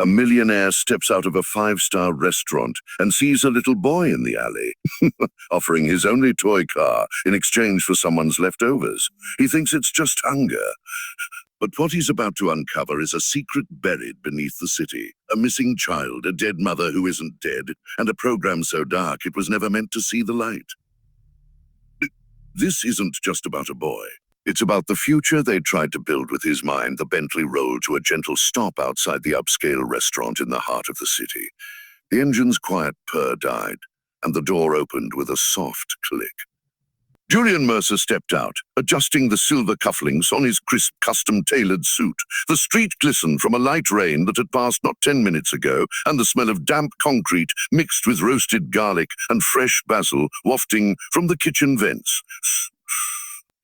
A millionaire steps out of a five-star restaurant and sees a little boy in the alley, offering his only toy car in exchange for someone's leftovers. He thinks it's just hunger. But what he's about to uncover is a secret buried beneath the city. A missing child, a dead mother who isn't dead, and a program so dark it was never meant to see the light. This isn't just about a boy. It's about the future they tried to build with his mind. The Bentley rolled to a gentle stop outside the upscale restaurant in the heart of the city. The engine's quiet purr died, and the door opened with a soft click. Julian Mercer stepped out, adjusting the silver cufflinks on his crisp, custom-tailored suit. The street glistened from a light rain that had passed not 10 minutes ago, and the smell of damp concrete mixed with roasted garlic and fresh basil wafting from the kitchen vents.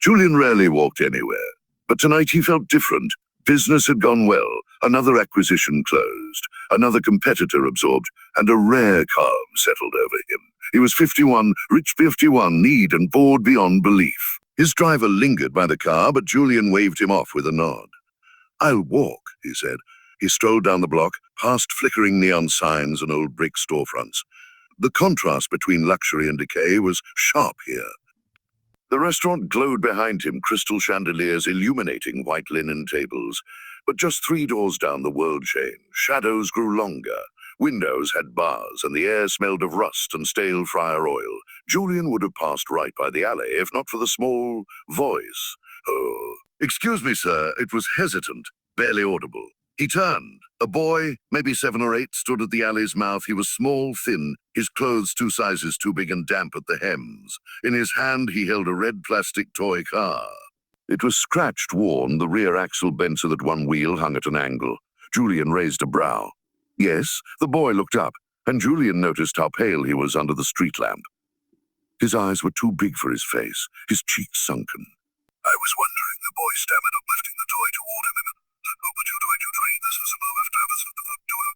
Julian rarely walked anywhere, but tonight he felt different. Business had gone well, another acquisition closed, another competitor absorbed, and a rare calm settled over him. He was 51, rich 51, need and bored beyond belief. His driver lingered by the car, but Julian waved him off with a nod. "I'll walk," he said. He strolled down the block, past flickering neon signs and old brick storefronts. The contrast between luxury and decay was sharp here. The restaurant glowed behind him, crystal chandeliers illuminating white linen tables. But just 3 doors down the world changed. Shadows grew longer. Windows had bars, and the air smelled of rust and stale fryer oil. Julian would have passed right by the alley, if not for the small voice. "Oh, excuse me, sir." It was hesitant, barely audible. He turned. A boy, maybe 7 or 8, stood at the alley's mouth. He was small, thin, his clothes 2 sizes too big and damp at the hems. In his hand, he held a red plastic toy car. It was scratched, worn, the rear axle bent so that one wheel hung at an angle. Julian raised a brow. Yes, the boy looked up, and Julian noticed how pale he was under the street lamp. His eyes were too big for his face, his cheeks sunken. "I was wondering," the boy stammered, uplifting the toy toward him. "Oh, but you train, this is a moment to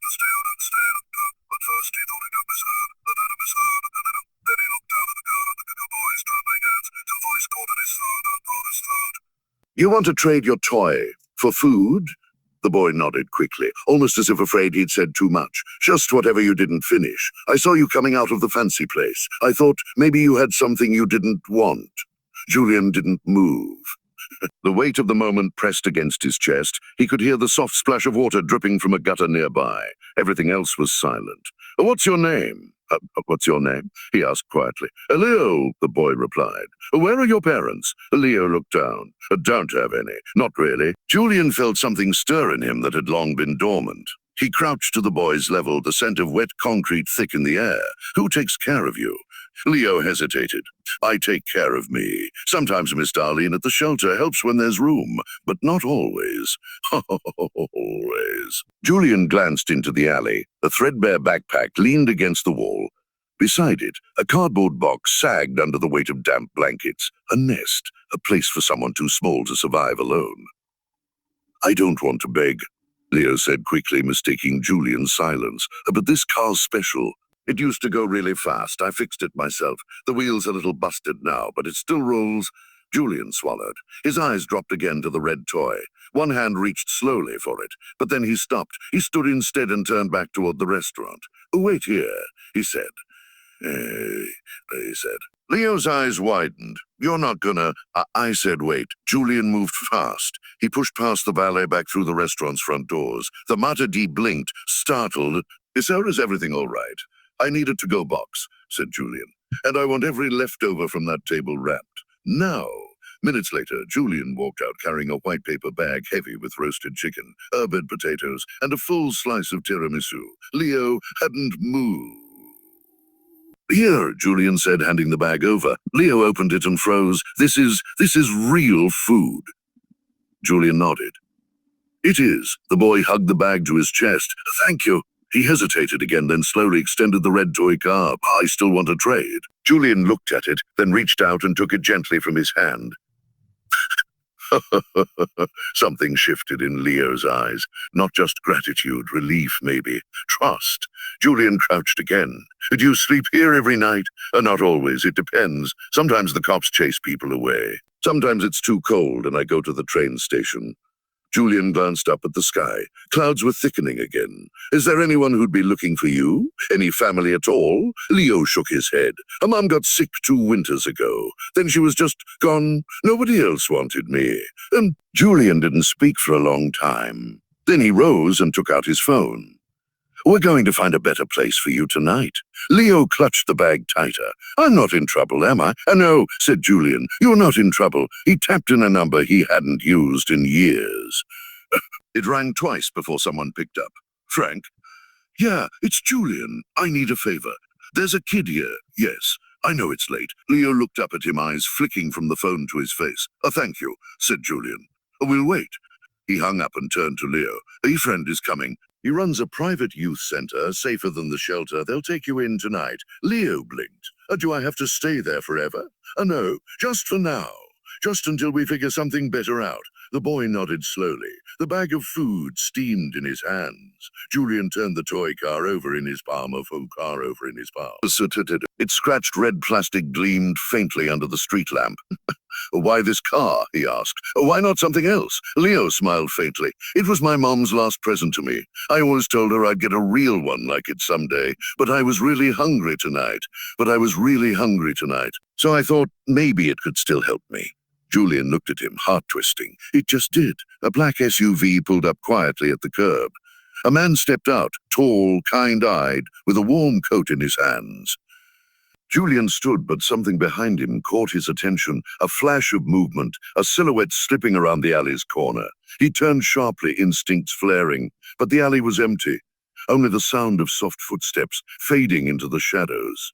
understand. But first he thought he'd misheard, then he looked down at the car and the boy's trembling hands, till voice caught in his throat and brought his throat." "You want to trade your toy for food?" The boy nodded quickly, almost as if afraid he'd said too much. "Just whatever you didn't finish. I saw you coming out of the fancy place. I thought maybe you had something you didn't want." Julian didn't move. The weight of the moment pressed against his chest. He could hear the soft splash of water dripping from a gutter nearby. Everything else was silent. "What's your name?" What's your name?" he asked quietly. "Leo," the boy replied. "Where are your parents?" Leo looked down. "Don't have any. Not really." Julian felt something stir in him that had long been dormant. He crouched to the boy's level, the scent of wet concrete thick in the air. "Who takes care of you?" Leo hesitated. "I take care of me. Sometimes Miss Darlene at the shelter helps when there's room, but not always." Always. Julian glanced into the alley. A threadbare backpack leaned against the wall. Beside it, a cardboard box sagged under the weight of damp blankets. A nest, a place for someone too small to survive alone. "I don't want to beg," Leo said quickly, mistaking Julian's silence. "But this car's special. It used to go really fast. I fixed it myself. The wheel's a little busted now, but it still rolls." Julian swallowed. His eyes dropped again to the red toy. One hand reached slowly for it, but then he stopped. He stood instead and turned back toward the restaurant. "Wait here," he said. He said. Leo's eyes widened. "You're not gonna—" I said wait. Julian moved fast. He pushed past the valet back through the restaurant's front doors. The Mata D blinked, startled. "Sir, is everything all right?" "I need a to-go box," said Julian. "And I want every leftover from that table wrapped. Now." Minutes later, Julian walked out carrying a white paper bag heavy with roasted chicken, herb potatoes, and a full slice of tiramisu. Leo hadn't moved. "Here," Julian said, handing the bag over. Leo opened it and froze. This is real food." Julian nodded. "It is." The boy hugged the bag to his chest. "Thank you." He hesitated again, then slowly extended the red toy car. "I still want to trade." Julian looked at it, then reached out and took it gently from his hand. Something shifted in Leo's eyes. Not just gratitude, relief maybe. Trust. Julian crouched again. "Do you sleep here every night?" "Not always. It depends. Sometimes the cops chase people away. Sometimes it's too cold and I go to the train station. Julian glanced up at the sky. Clouds were thickening again. Is there anyone who'd be looking for you? Any family at all? Leo shook his head. A mum got sick 2 winters ago. Then she was just gone. Nobody else wanted me. And Julian didn't speak for a long time. Then he rose and took out his phone. We're going to find a better place for you tonight. Leo clutched the bag tighter. I'm not in trouble, am I? No, said Julian. You're not in trouble. He tapped in a number he hadn't used in years. It rang twice before someone picked up. Frank? Yeah, it's Julian. I need a favor. There's a kid here. Yes, I know it's late. Leo looked up at him, eyes flicking from the phone to his face. Thank you, said Julian. We'll wait. He hung up and turned to Leo. A friend is coming. He runs a private youth center, safer than the shelter. They'll take you in tonight. Leo blinked. Do I have to stay there forever? No, just for now. Just until we figure something better out. The boy nodded slowly. The bag of food steamed in his hands. Julian turned the toy car over in his palm. Its scratched red plastic gleamed faintly under the street lamp. Why this car? He asked. Why not something else? Leo smiled faintly. It was my mom's last present to me. I always told her I'd get a real one like it someday, but I was really hungry tonight. So I thought maybe it could still help me. Julian looked at him, heart-twisting. It just did. A black SUV pulled up quietly at the curb. A man stepped out, tall, kind-eyed, with a warm coat in his hands. Julian stood, but something behind him caught his attention, a flash of movement, a silhouette slipping around the alley's corner. He turned sharply, instincts flaring, but the alley was empty, only the sound of soft footsteps fading into the shadows.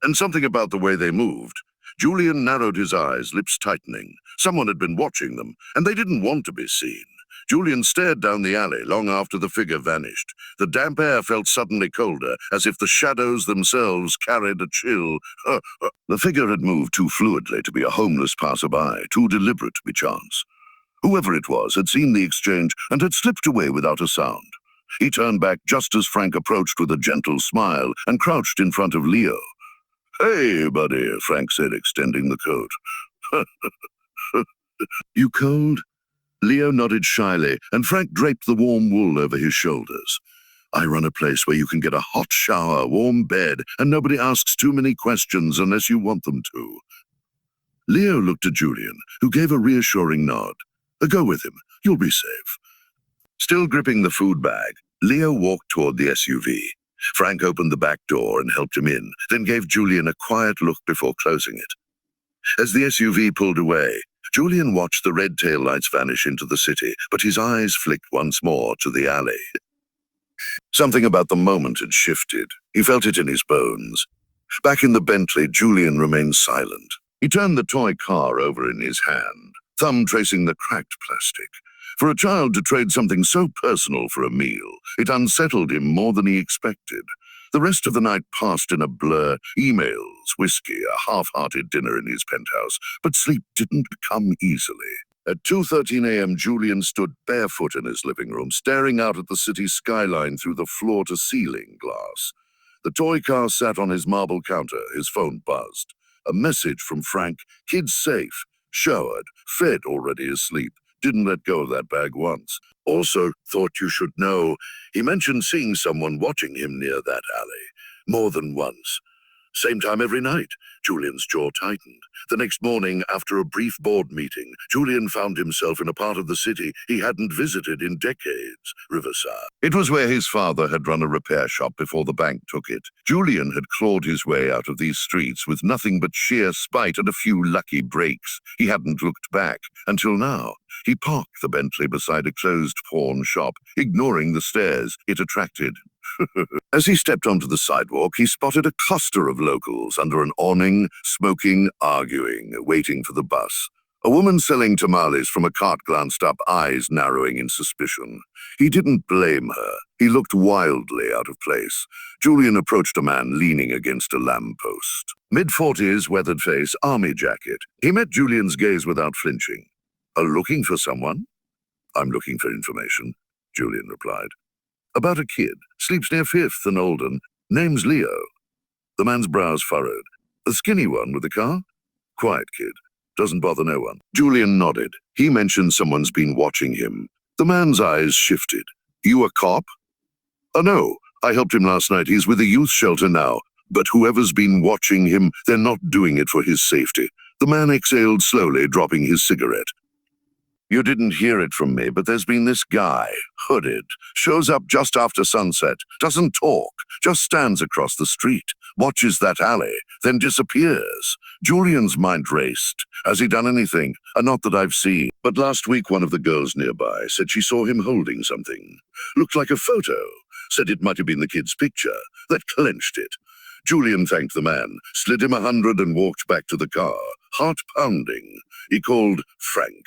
And something about the way they moved. Julian narrowed his eyes, lips tightening. Someone had been watching them, and they didn't want to be seen. Julian stared down the alley long after the figure vanished. The damp air felt suddenly colder, as if the shadows themselves carried a chill. The figure had moved too fluidly to be a homeless passerby, too deliberate to be chance. Whoever it was had seen the exchange and had slipped away without a sound. He turned back just as Frank approached with a gentle smile and crouched in front of Leo. Hey, buddy, Frank said, extending the coat. You cold? Leo nodded shyly, and Frank draped the warm wool over his shoulders. I run a place where you can get a hot shower, warm bed, and nobody asks too many questions unless you want them to. Leo looked at Julian, who gave a reassuring nod. Go with him. You'll be safe. Still gripping the food bag, Leo walked toward the SUV. Frank opened the back door and helped him in, then gave Julian a quiet look before closing it. As the SUV pulled away, Julian watched the red taillights vanish into the city, but his eyes flicked once more to the alley. Something about the moment had shifted. He felt it in his bones. Back in the Bentley, Julian remained silent. He turned the toy car over in his hand, thumb tracing the cracked plastic. For a child to trade something so personal for a meal, it unsettled him more than he expected. The rest of the night passed in a blur, emails, whiskey, a half-hearted dinner in his penthouse, but sleep didn't come easily. At 2:13 a.m., Julian stood barefoot in his living room, staring out at the city skyline through the floor-to-ceiling glass. The toy car sat on his marble counter, his phone buzzed. A message from Frank, kids safe, showered, fed, already asleep. Didn't let go of that bag once. Also, thought you should know, he mentioned seeing someone watching him near that alley. More than once. Same time every night. Julian's jaw tightened. The next morning, after a brief board meeting, Julian found himself in a part of the city he hadn't visited in decades, Riverside. It was where his father had run a repair shop before the bank took it. Julian had clawed his way out of these streets with nothing but sheer spite and a few lucky breaks. He hadn't looked back, until now. He parked the Bentley beside a closed pawn shop, ignoring the stares it attracted. As he stepped onto the sidewalk, he spotted a cluster of locals under an awning, smoking, arguing, waiting for the bus. A woman selling tamales from a cart glanced up, eyes narrowing in suspicion. He didn't blame her. He looked wildly out of place. Julian approached a man leaning against a lamppost. Mid-40s, weathered face, army jacket. He met Julian's gaze without flinching. Looking for someone? I'm looking for information, Julian replied. About a kid, sleeps near 5th and Olden, name's Leo. The man's brows furrowed. The skinny one with the car? Quiet kid, doesn't bother no one. Julian nodded. He mentioned someone's been watching him. The man's eyes shifted. You a cop? No, I helped him last night. He's with a youth shelter now. But whoever's been watching him, they're not doing it for his safety. The man exhaled slowly, dropping his cigarette. You didn't hear it from me, but there's been this guy, hooded, shows up just after sunset, doesn't talk, just stands across the street, watches that alley, then disappears. Julian's mind raced. Has he done anything? Not that I've seen. But last week one of the girls nearby said she saw him holding something. Looked like a photo. Said it might have been the kid's picture. That clenched it. Julian thanked the man, slid him 100 and walked back to the car, heart pounding. He called Frank.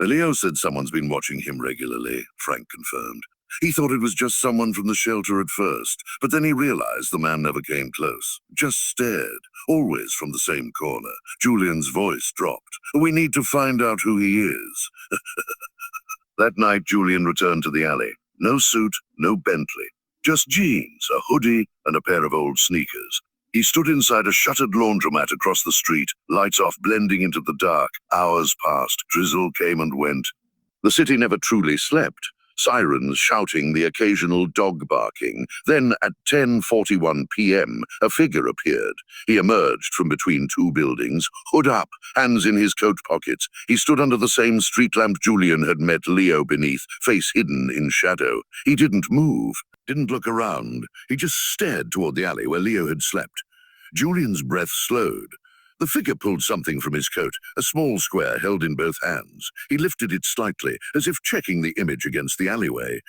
Leo said someone's been watching him regularly, Frank confirmed. He thought it was just someone from the shelter at first, but then he realized the man never came close, just stared, always from the same corner. Julian's voice dropped. We need to find out who he is. That night, Julian returned to the alley. No suit, no Bentley. Just jeans, a hoodie, and a pair of old sneakers. He stood inside a shuttered laundromat across the street, lights off, blending into the dark. Hours passed, drizzle came and went. The city never truly slept. Sirens shouting, the occasional dog barking. Then at 10:41 p.m., a figure appeared. He emerged from between two buildings, hood up, hands in his coat pockets. He stood under the same street lamp Julian had met Leo beneath, face hidden in shadow. He didn't move, didn't look around. He just stared toward the alley where Leo had slept. Julian's breath slowed. The figure pulled something from his coat, a small square held in both hands. He lifted it slightly, as if checking the image against the alleyway.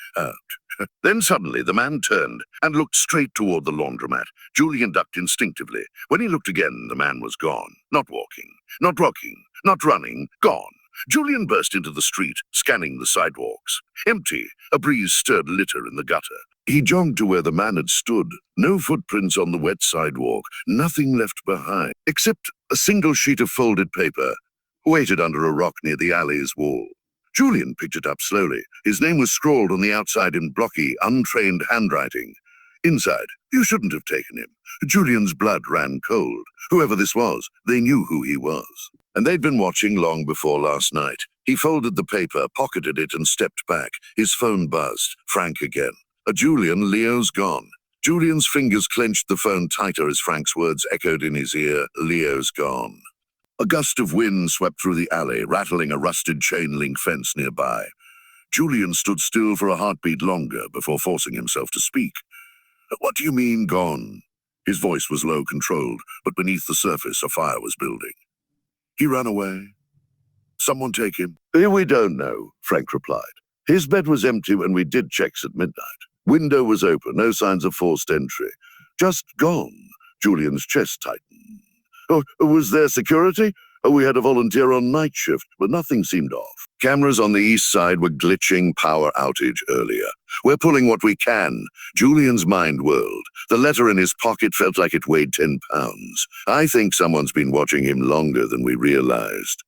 Then suddenly the man turned and looked straight toward the laundromat. Julian ducked instinctively. When he looked again, the man was gone. Not walking, not rocking, not running, gone. Julian burst into the street, scanning the sidewalks. Empty, a breeze stirred litter in the gutter. He jogged to where the man had stood. No footprints on the wet sidewalk, nothing left behind, except a single sheet of folded paper, weighted under a rock near the alley's wall. Julian picked it up slowly. His name was scrawled on the outside in blocky, untrained handwriting. Inside, you shouldn't have taken him. Julian's blood ran cold. Whoever this was, they knew who he was. And they'd been watching long before last night. He folded the paper, pocketed it, and stepped back. His phone buzzed. Frank again. Julian, Leo's gone. Julian's fingers clenched the phone tighter as Frank's words echoed in his ear. Leo's gone. A gust of wind swept through the alley, rattling a rusted chain-link fence nearby. Julian stood still for a heartbeat longer before forcing himself to speak. What do you mean, gone? His voice was low, controlled, but beneath the surface a fire was building. He ran away. Someone take him? We don't know, Frank replied. His bed was empty when we did checks at midnight. Window was open, no signs of forced entry. Just gone. Julian's chest tightened. Oh, was there security? We had a volunteer on night shift, but nothing seemed off. Cameras on the east side were glitching, power outage earlier. We're pulling what we can. Julian's mind whirled. The letter in his pocket felt like it weighed 10 pounds. I think someone's been watching him longer than we realized.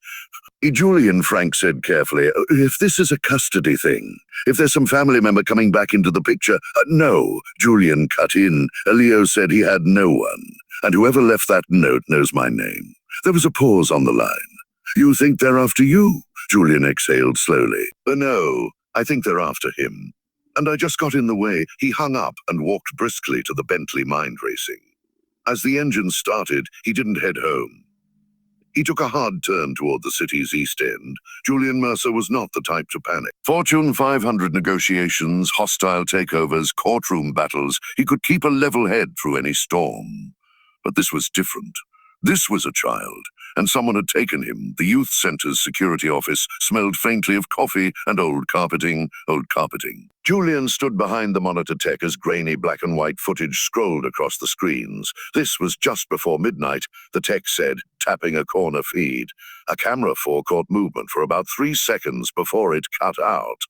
Julian, Frank said carefully, if this is a custody thing, if there's some family member coming back into the picture, no, Julian cut in. Leo said he had no one, and whoever left that note knows my name. There was a pause on the line. You think they're after you? Julian exhaled slowly. No, I think they're after him. And I just got in the way. He hung up and walked briskly to the Bentley mind racing. As the engine started, he didn't head home. He took a hard turn toward the city's east end. Julian Mercer was not the type to panic. Fortune 500 negotiations, hostile takeovers, courtroom battles. He could keep a level head through any storm. But this was different. This was a child, and someone had taken him. The youth center's security office smelled faintly of coffee and old carpeting. Julian stood behind the monitor tech as grainy black and white footage scrolled across the screens. This was just before midnight, the tech said, tapping a corner feed. A camera caught movement for about 3 seconds before it cut out.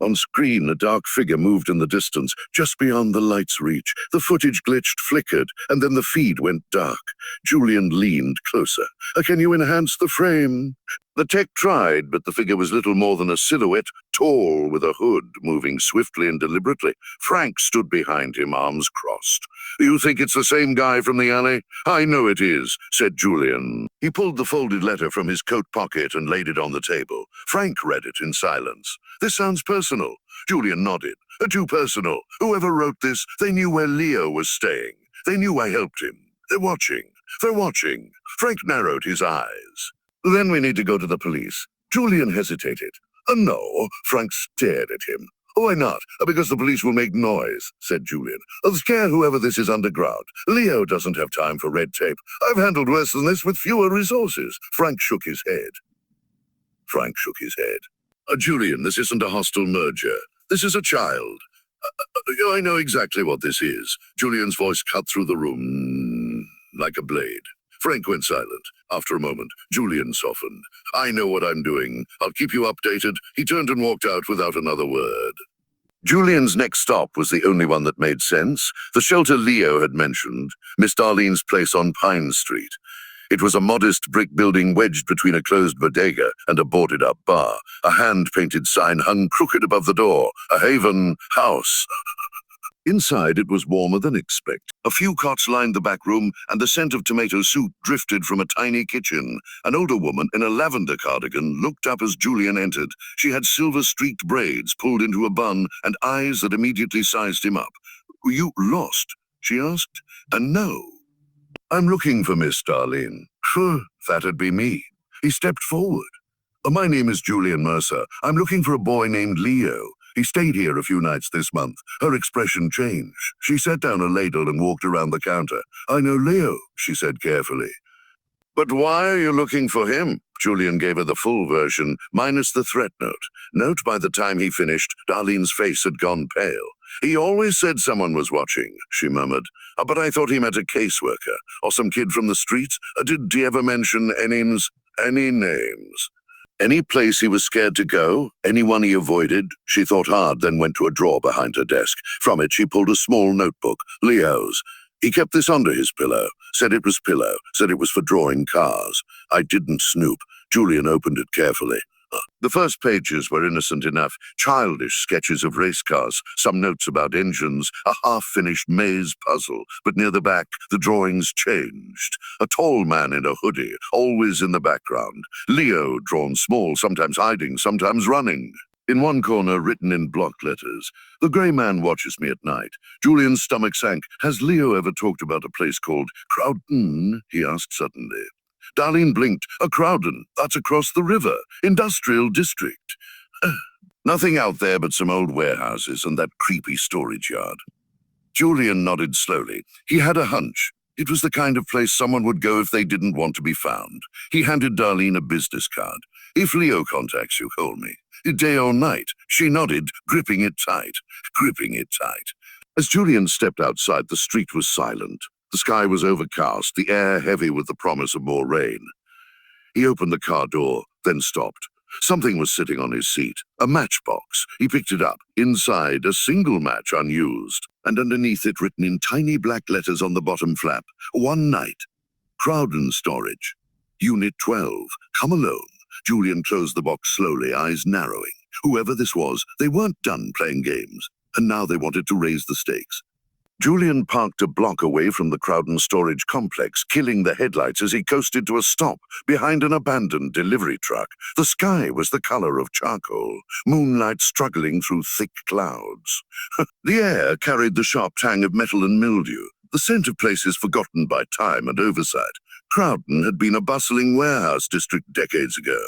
On screen, a dark figure moved in the distance, just beyond the light's reach. The footage glitched, flickered, and then the feed went dark. Julian leaned closer. Can you enhance the frame? The tech tried, but the figure was little more than a silhouette, tall with a hood, moving swiftly and deliberately. Frank stood behind him, arms crossed. "You think it's the same guy from the alley?" "I know it is," said Julian. He pulled the folded letter from his coat pocket and laid it on the table. Frank read it in silence. "This sounds personal." Julian nodded. "Too personal. Whoever wrote this, they knew where Leo was staying. They knew I helped him. They're watching. They're watching." Frank narrowed his eyes. "Then we need to go to the police." Julian hesitated. No," Frank stared at him. "Why not? Because the police will make noise," said Julian. "They'll scare whoever this is underground. Leo doesn't have time for red tape. I've handled worse than this with fewer resources." Frank shook his head. Julian, this isn't a hostile merger. This is a child. I know exactly what this is." Julian's voice cut through the room like a blade. Frank went silent. After a moment, Julian softened. "I know what I'm doing. I'll keep you updated." He turned and walked out without another word. Julian's next stop was the only one that made sense. The shelter Leo had mentioned, Miss Darlene's place on Pine Street. It was a modest brick building wedged between a closed bodega and a boarded-up bar. A hand-painted sign hung crooked above the door. "A Haven House." Inside, it was warmer than expected. A few cots lined the back room, and the scent of tomato soup drifted from a tiny kitchen. An older woman in a lavender cardigan looked up as Julian entered. She had silver-streaked braids pulled into a bun and eyes that immediately sized him up. "You lost?" she asked. "No. I'm looking for Miss Darlene." That'd be me." He stepped forward. "My name is Julian Mercer. I'm looking for a boy named Leo. He stayed here a few nights this month." Her expression changed. She set down a ladle and walked around the counter. "I know Leo," she said carefully. "But why are you looking for him?" Julian gave her the full version, minus the threat note. Note by the time he finished, Darlene's face had gone pale. "He always said someone was watching," she murmured. But I thought he meant a caseworker, or some kid from the streets. Did he ever mention any names? Any place he was scared to go? Anyone he avoided?" She thought hard, then went to a drawer behind her desk. From it, she pulled a small notebook. "Leo's. He kept this under his pillow. Said it was for drawing cars." I didn't snoop. Julian opened it carefully. The first pages were innocent enough, childish sketches of race cars, some notes about engines, a half-finished maze puzzle, but near the back, the drawings changed. A tall man in a hoodie, always in the background. Leo, drawn small, sometimes hiding, sometimes running. In one corner, written in block letters, "The grey man watches me at night." Julian's stomach sank. "Has Leo ever talked about a place called Crowdon?" he asked suddenly. Darlene blinked. "A Crowdon, that's across the river. Industrial district." "Nothing out there but some old warehouses and that creepy storage yard." Julian nodded slowly. He had a hunch. It was the kind of place someone would go if they didn't want to be found. He handed Darlene a business card. "If Leo contacts you, call me. Day or night." She nodded, gripping it tight. As Julian stepped outside, the street was silent. The sky was overcast, the air heavy with the promise of more rain. He opened the car door, then stopped. Something was sitting on his seat, a matchbox. He picked it up. Inside, a single match unused, and underneath it written in tiny black letters on the bottom flap, "One night. Crowdon Storage. Unit 12. Come alone." Julian closed the box slowly, eyes narrowing. Whoever this was, they weren't done playing games, and now they wanted to raise the stakes. Julian parked a block away from the Crowdon storage complex, killing the headlights as he coasted to a stop behind an abandoned delivery truck. The sky was the color of charcoal, moonlight struggling through thick clouds. The air carried the sharp tang of metal and mildew, the scent of places forgotten by time and oversight. Crowdon had been a bustling warehouse district decades ago.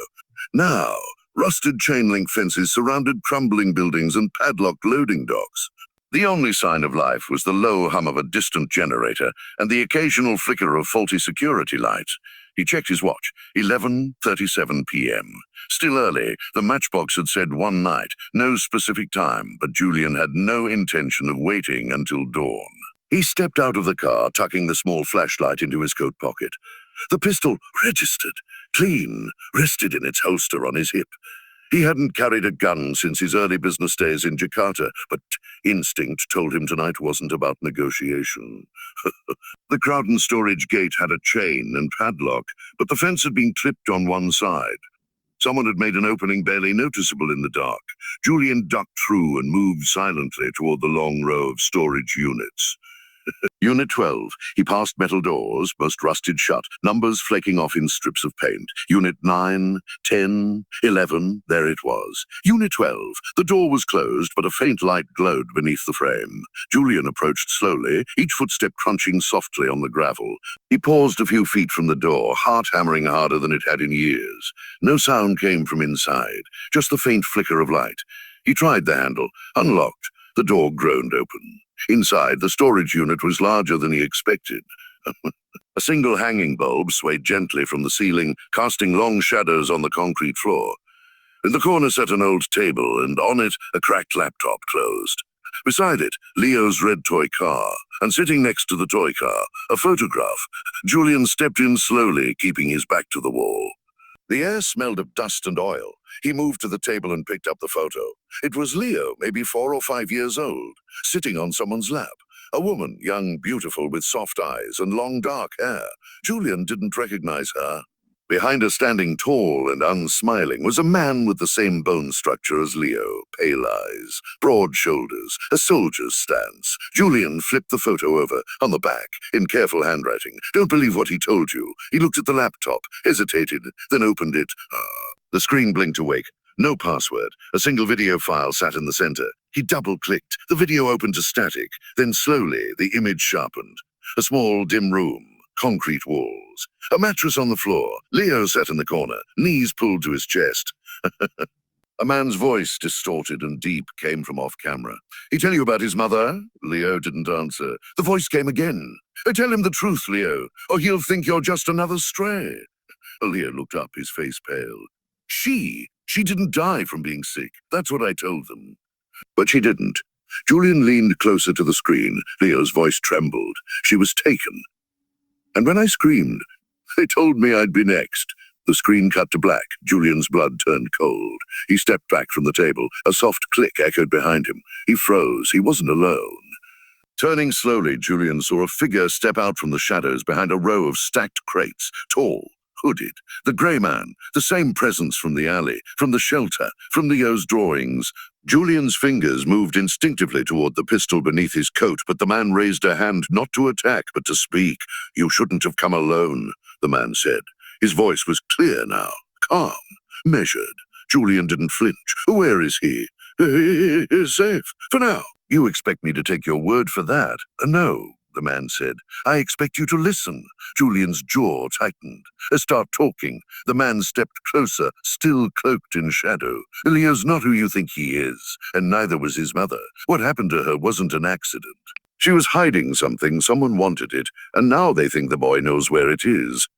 Now, rusted chain-link fences surrounded crumbling buildings and padlocked loading docks. The only sign of life was the low hum of a distant generator and the occasional flicker of faulty security lights. He checked his watch. 11:37 p.m. Still early. The matchbox had said one night, no specific time, but Julian had no intention of waiting until dawn. He stepped out of the car, tucking the small flashlight into his coat pocket. The pistol, registered, clean, rested in its holster on his hip. He hadn't carried a gun since his early business days in Jakarta, but instinct told him tonight wasn't about negotiation. The Crowdon storage gate had a chain and padlock, but the fence had been clipped on one side. Someone had made an opening barely noticeable in the dark. Julian ducked through and moved silently toward the long row of storage units. Unit 12. He passed metal doors, most rusted shut, numbers flaking off in strips of paint. Unit 9, 10, 11, there it was. Unit 12. The door was closed, but a faint light glowed beneath the frame. Julian approached slowly, each footstep crunching softly on the gravel. He paused a few feet from the door, heart hammering harder than it had in years. No sound came from inside, just the faint flicker of light. He tried the handle, unlocked. The door groaned open. Inside, the storage unit was larger than he expected. A single hanging bulb swayed gently from the ceiling, casting long shadows on the concrete floor. In the corner sat an old table, and on it, a cracked laptop closed. Beside it, Leo's red toy car, and sitting next to the toy car, a photograph. Julian stepped in slowly, keeping his back to the wall. The air smelled of dust and oil. He moved to the table and picked up the photo. It was Leo, maybe 4 or 5 years old, sitting on someone's lap. A woman, young, beautiful, with soft eyes and long dark hair. Julian didn't recognize her. Behind her, standing tall and unsmiling, was a man with the same bone structure as Leo, pale eyes, broad shoulders, a soldier's stance. Julian flipped the photo over, on the back, in careful handwriting. Don't believe what he told you. He looked at the laptop, hesitated, then opened it. The screen blinked awake. No password. A single video file sat in the center. He double-clicked. The video opened to static. Then slowly, the image sharpened. A small, dim room. Concrete walls. A mattress on the floor. Leo sat in the corner, knees pulled to his chest. A man's voice, distorted and deep, came from off-camera. "He tell you about his mother?" Leo didn't answer. The voice came again. "Tell him the truth, Leo, or he'll think you're just another stray." Leo looked up, his face pale. She didn't die from being sick. That's what I told them. But she didn't. Julian leaned closer to the screen. Leo's voice trembled. She was taken. And when I screamed, they told me I'd be next. The screen cut to black. Julian's blood turned cold. He stepped back from the table. A soft click echoed behind him. He froze. He wasn't alone. Turning slowly, Julian saw a figure step out from the shadows behind a row of stacked crates, tall, hooded. The grey man, the same presence from the alley, from the shelter, from Leo's drawings. Julian's fingers moved instinctively toward the pistol beneath his coat, but the man raised a hand not to attack, but to speak. "You shouldn't have come alone," the man said. His voice was clear now, calm, measured. Julian didn't flinch. "Where is he?" "He's safe, for now." "You expect me to take your word for that?" "No," the man said. "I expect you to listen." Julian's jaw tightened. "Start talking." The man stepped closer, still cloaked in shadow. "Leo's not who you think he is, and neither was his mother. What happened to her wasn't an accident. She was hiding something, someone wanted it, and now they think the boy knows where it is."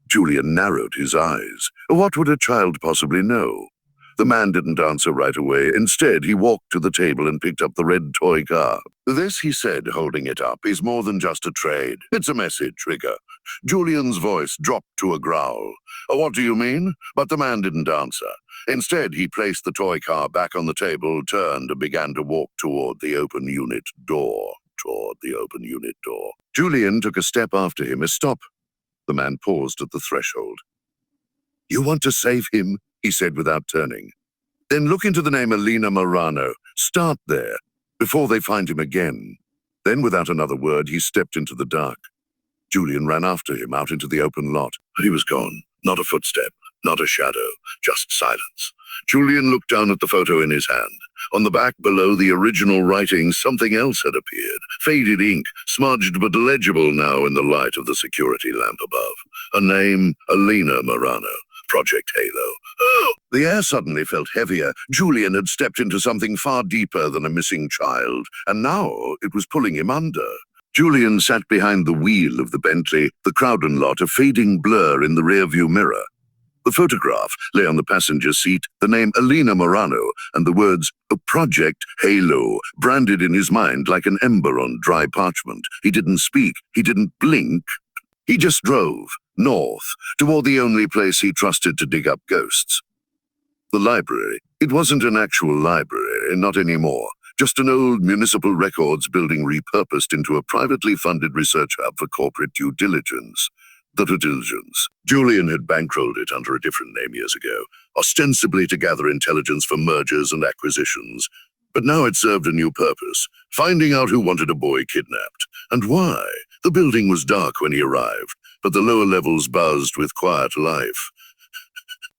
Julian narrowed his eyes. What would a child possibly know? The man didn't answer right away. Instead, he walked to the table and picked up the red toy car. "This," he said, holding it up, "is more than just a trade. It's a message, Trigger." Julian's voice dropped to a growl. "What do you mean?" But the man didn't answer. Instead, he placed the toy car back on the table, turned, and began to walk toward the open unit door. Julian took a step after him. Stop. The man paused at the threshold. "You want to save him?" he said without turning. "Then look into the name Elena Morano. Start there, before they find him again." Then, without another word, he stepped into the dark. Julian ran after him out into the open lot. He was gone. Not a footstep, not a shadow, just silence. Julian looked down at the photo in his hand. On the back, below the original writing, something else had appeared. Faded ink, smudged but legible now in the light of the security lamp above. A name, Elena Morano. Project Halo. The air suddenly felt heavier. Julian had stepped into something far deeper than a missing child, and now it was pulling him under. Julian sat behind the wheel of the Bentley, the Crowden lot, a fading blur in the rearview mirror. The photograph lay on the passenger seat, the name Elena Morano, and the words, Project Halo, branded in his mind like an ember on dry parchment. He didn't speak. He didn't blink. He just drove, north, toward the only place he trusted to dig up ghosts. The library. It wasn't an actual library, not anymore. Just an old municipal records building repurposed into a privately funded research hub for corporate due diligence. The Diligence. Julian had bankrolled it under a different name years ago, ostensibly to gather intelligence for mergers and acquisitions. But now it served a new purpose, finding out who wanted a boy kidnapped, and why. The building was dark when he arrived, but the lower levels buzzed with quiet life.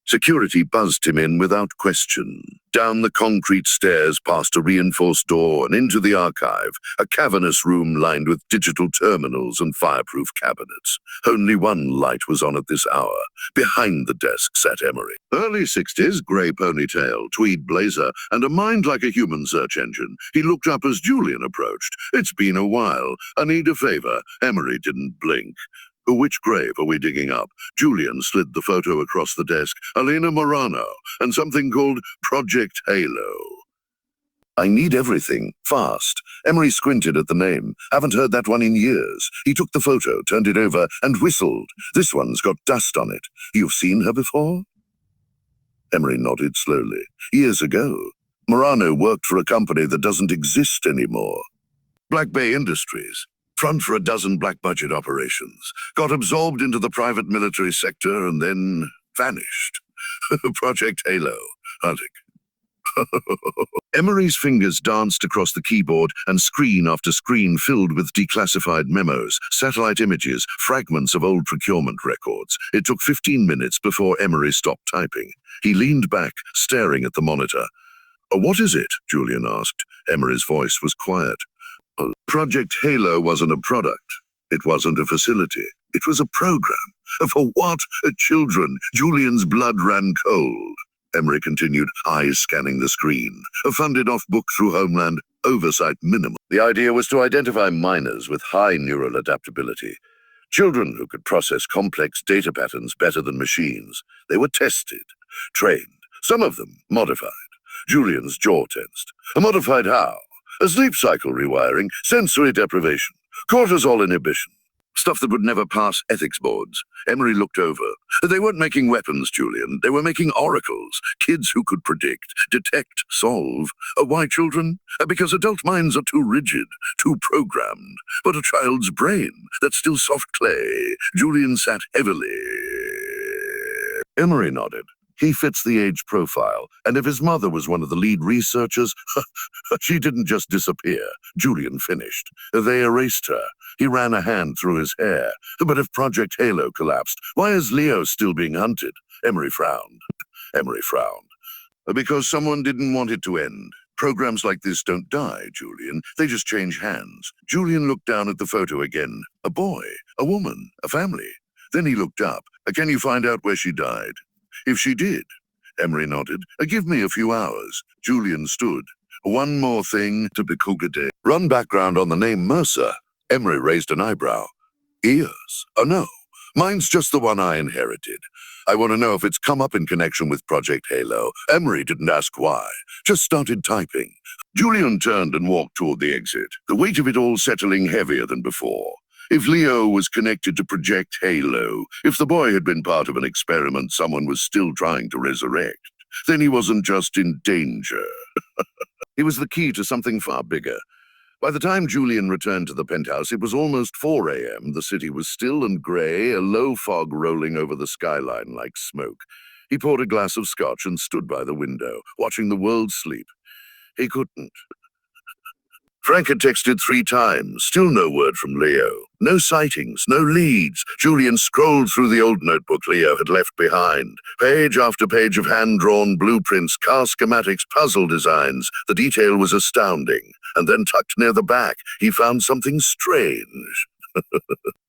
Security buzzed him in without question. Down the concrete stairs, past a reinforced door, and into the archive, a cavernous room lined with digital terminals and fireproof cabinets. Only one light was on at this hour. Behind the desk sat Emery. Early 60s, grey ponytail, tweed blazer, and a mind like a human search engine. He looked up as Julian approached. "It's been a while. I need a favor." Emery didn't blink. "Which grave are we digging up?" Julian slid the photo across the desk. "Elena Morano, and something called Project Halo." "I need everything. Fast." Emery squinted at the name. "Haven't heard that one in years." He took the photo, turned it over, and whistled. "This one's got dust on it. You've seen her before?" Emery nodded slowly. "Years ago. Morano worked for a company that doesn't exist anymore. Black Bay Industries. Front for a dozen black-budget operations. Got absorbed into the private military sector and then vanished. Project Halo. Hunting." Emery's fingers danced across the keyboard, and screen after screen filled with declassified memos, satellite images, fragments of old procurement records. It took 15 minutes before Emery stopped typing. He leaned back, staring at the monitor. "What is it?" Julian asked. Emery's voice was quiet. "Project Halo wasn't a product. It wasn't a facility. It was a program. For what? Children." Julian's blood ran cold. Emery continued, eyes scanning the screen. A funded off-book through Homeland, oversight minimal. The idea was to identify minors with high neural adaptability. Children who could process complex data patterns better than machines. They were tested, trained, some of them modified. Julian's jaw tensed. Modified how? A sleep cycle rewiring, sensory deprivation, cortisol inhibition. Stuff that would never pass ethics boards. Emery looked over. They weren't making weapons, Julian. They were making oracles. Kids who could predict, detect, solve. Why children? Because adult minds are too rigid, too programmed. But a child's brain, that's still soft clay. Julian sat heavily. Emery nodded. He fits the age profile, and if his mother was one of the lead researchers, she didn't just disappear. Julian finished. They erased her. He ran a hand through his hair. But if Project Halo collapsed, why is Leo still being hunted? Emery frowned. Because someone didn't want it to end. Programs like this don't die, Julian. They just change hands. Julian looked down at the photo again. A boy, a woman, a family. Then he looked up. Can you find out where she died? If she did. Emery nodded. Give me a few hours. Julian stood. One more thing to Bikugade. Run background on the name Mercer. Emery raised an eyebrow. Ears? Oh no. Mine's just the one I inherited. I want to know if it's come up in connection with Project Halo. Emery didn't ask why. Just started typing. Julian turned and walked toward the exit. The weight of it all settling heavier than before. If Leo was connected to Project Halo, if the boy had been part of an experiment someone was still trying to resurrect, then he wasn't just in danger. He was the key to something far bigger. By the time Julian returned to the penthouse, it was almost 4 a.m. The city was still and grey, a low fog rolling over the skyline like smoke. He poured a glass of scotch and stood by the window, watching the world sleep. He couldn't. Frank had texted 3 times, still no word from Leo. No sightings, no leads. Julian scrolled through the old notebook Leo had left behind. Page after page of hand-drawn blueprints, car schematics, puzzle designs. The detail was astounding. And then tucked near the back, he found something strange.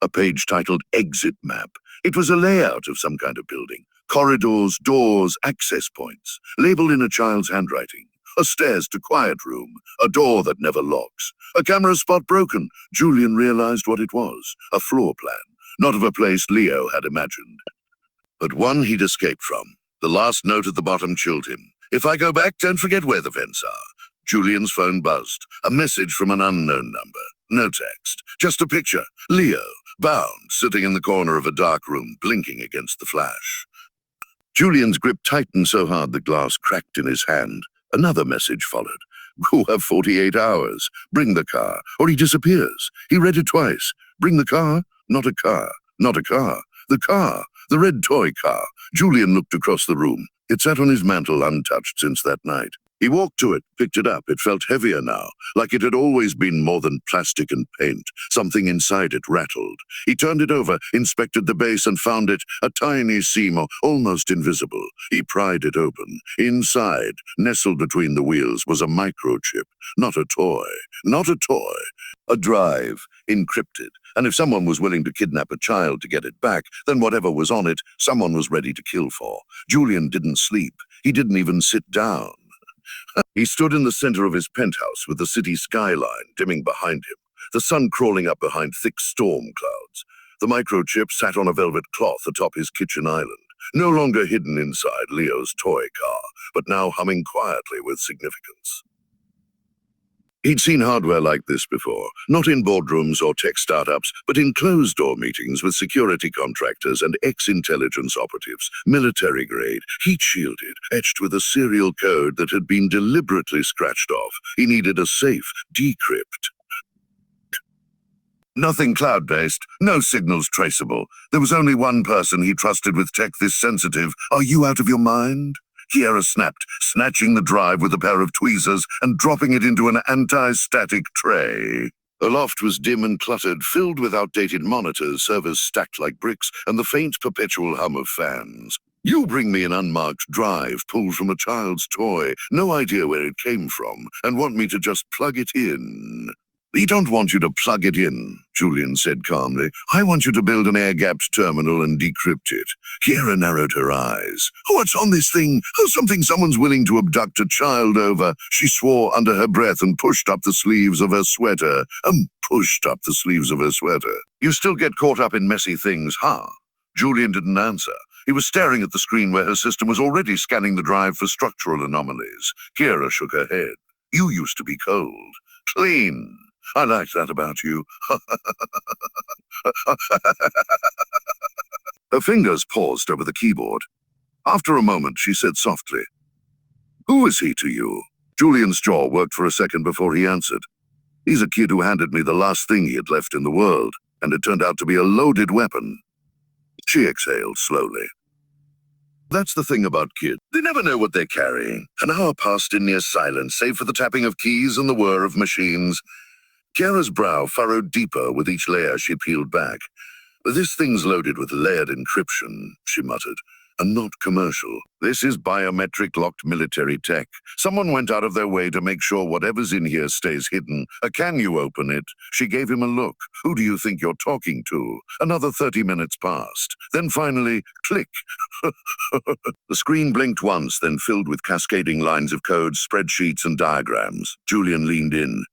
A page titled Exit Map. It was a layout of some kind of building. Corridors, doors, access points. Labeled in a child's handwriting. A stairs to quiet room, a door that never locks. A camera spot broken. Julian realized what it was. A floor plan, not of a place Leo had imagined, but one he'd escaped from. The last note at the bottom chilled him. If I go back, don't forget where the vents are. Julian's phone buzzed. A message from an unknown number. No text, just a picture. Leo, bound, sitting in the corner of a dark room, blinking against the flash. Julian's grip tightened so hard the glass cracked in his hand. Another message followed. You have 48 hours. Bring the car, or he disappears. He read it twice. Bring the car? Not a car. Not a car. The car, the red toy car. Julian looked across the room. It sat on his mantel untouched since that night. He walked to it, picked it up. It felt heavier now, like it had always been more than plastic and paint. Something inside it rattled. He turned it over, inspected the base, and found it a tiny seam, almost invisible. He pried it open. Inside, nestled between the wheels, was a microchip. Not a toy. Not a toy. A drive, encrypted. And if someone was willing to kidnap a child to get it back, then whatever was on it, someone was ready to kill for. Julian didn't sleep. He didn't even sit down. He stood in the center of his penthouse with the city skyline dimming behind him, the sun crawling up behind thick storm clouds. The microchip sat on a velvet cloth atop his kitchen island, no longer hidden inside Leo's toy car, but now humming quietly with significance. He'd seen hardware like this before, not in boardrooms or tech startups, but in closed-door meetings with security contractors and ex-intelligence operatives, military-grade, heat-shielded, etched with a serial code that had been deliberately scratched off. He needed a safe decrypt. Nothing cloud-based, no signals traceable. There was only one person he trusted with tech this sensitive. Are you out of your mind? Kiera snapped, snatching the drive with a pair of tweezers and dropping it into an anti-static tray. The loft was dim and cluttered, filled with outdated monitors, servers stacked like bricks, and the faint perpetual hum of fans. You bring me an unmarked drive pulled from a child's toy, no idea where it came from, and want me to just plug it in. We don't want you to plug it in, Julian said calmly. I want you to build an air-gapped terminal and decrypt it. Kiera narrowed her eyes. What's on this thing? Oh, something someone's willing to abduct a child over. She swore under her breath and pushed up the sleeves of her sweater. Pushed up the sleeves of her sweater. You still get caught up in messy things, huh? Julian didn't answer. He was staring at the screen where her system was already scanning the drive for structural anomalies. Kiera shook her head. You used to be cold. Clean. I like that about you. Her fingers paused over the keyboard. After a moment, she said softly, Who is he to you? Julian's jaw worked for a second before he answered. He's a kid who handed me the last thing he had left in the world, and it turned out to be a loaded weapon. She exhaled slowly. That's the thing about kids. They never know what they're carrying. An hour passed in near silence, save for the tapping of keys and the whir of machines. Kiera's brow furrowed deeper with each layer she peeled back. This thing's loaded with layered encryption, she muttered, and not commercial. This is biometric locked military tech. Someone went out of their way to make sure whatever's in here stays hidden. Can you open it? She gave him a look. Who do you think you're talking to? Another 30 minutes passed. Then finally, click. The screen blinked once, then filled with cascading lines of code, spreadsheets, and diagrams. Julian leaned in.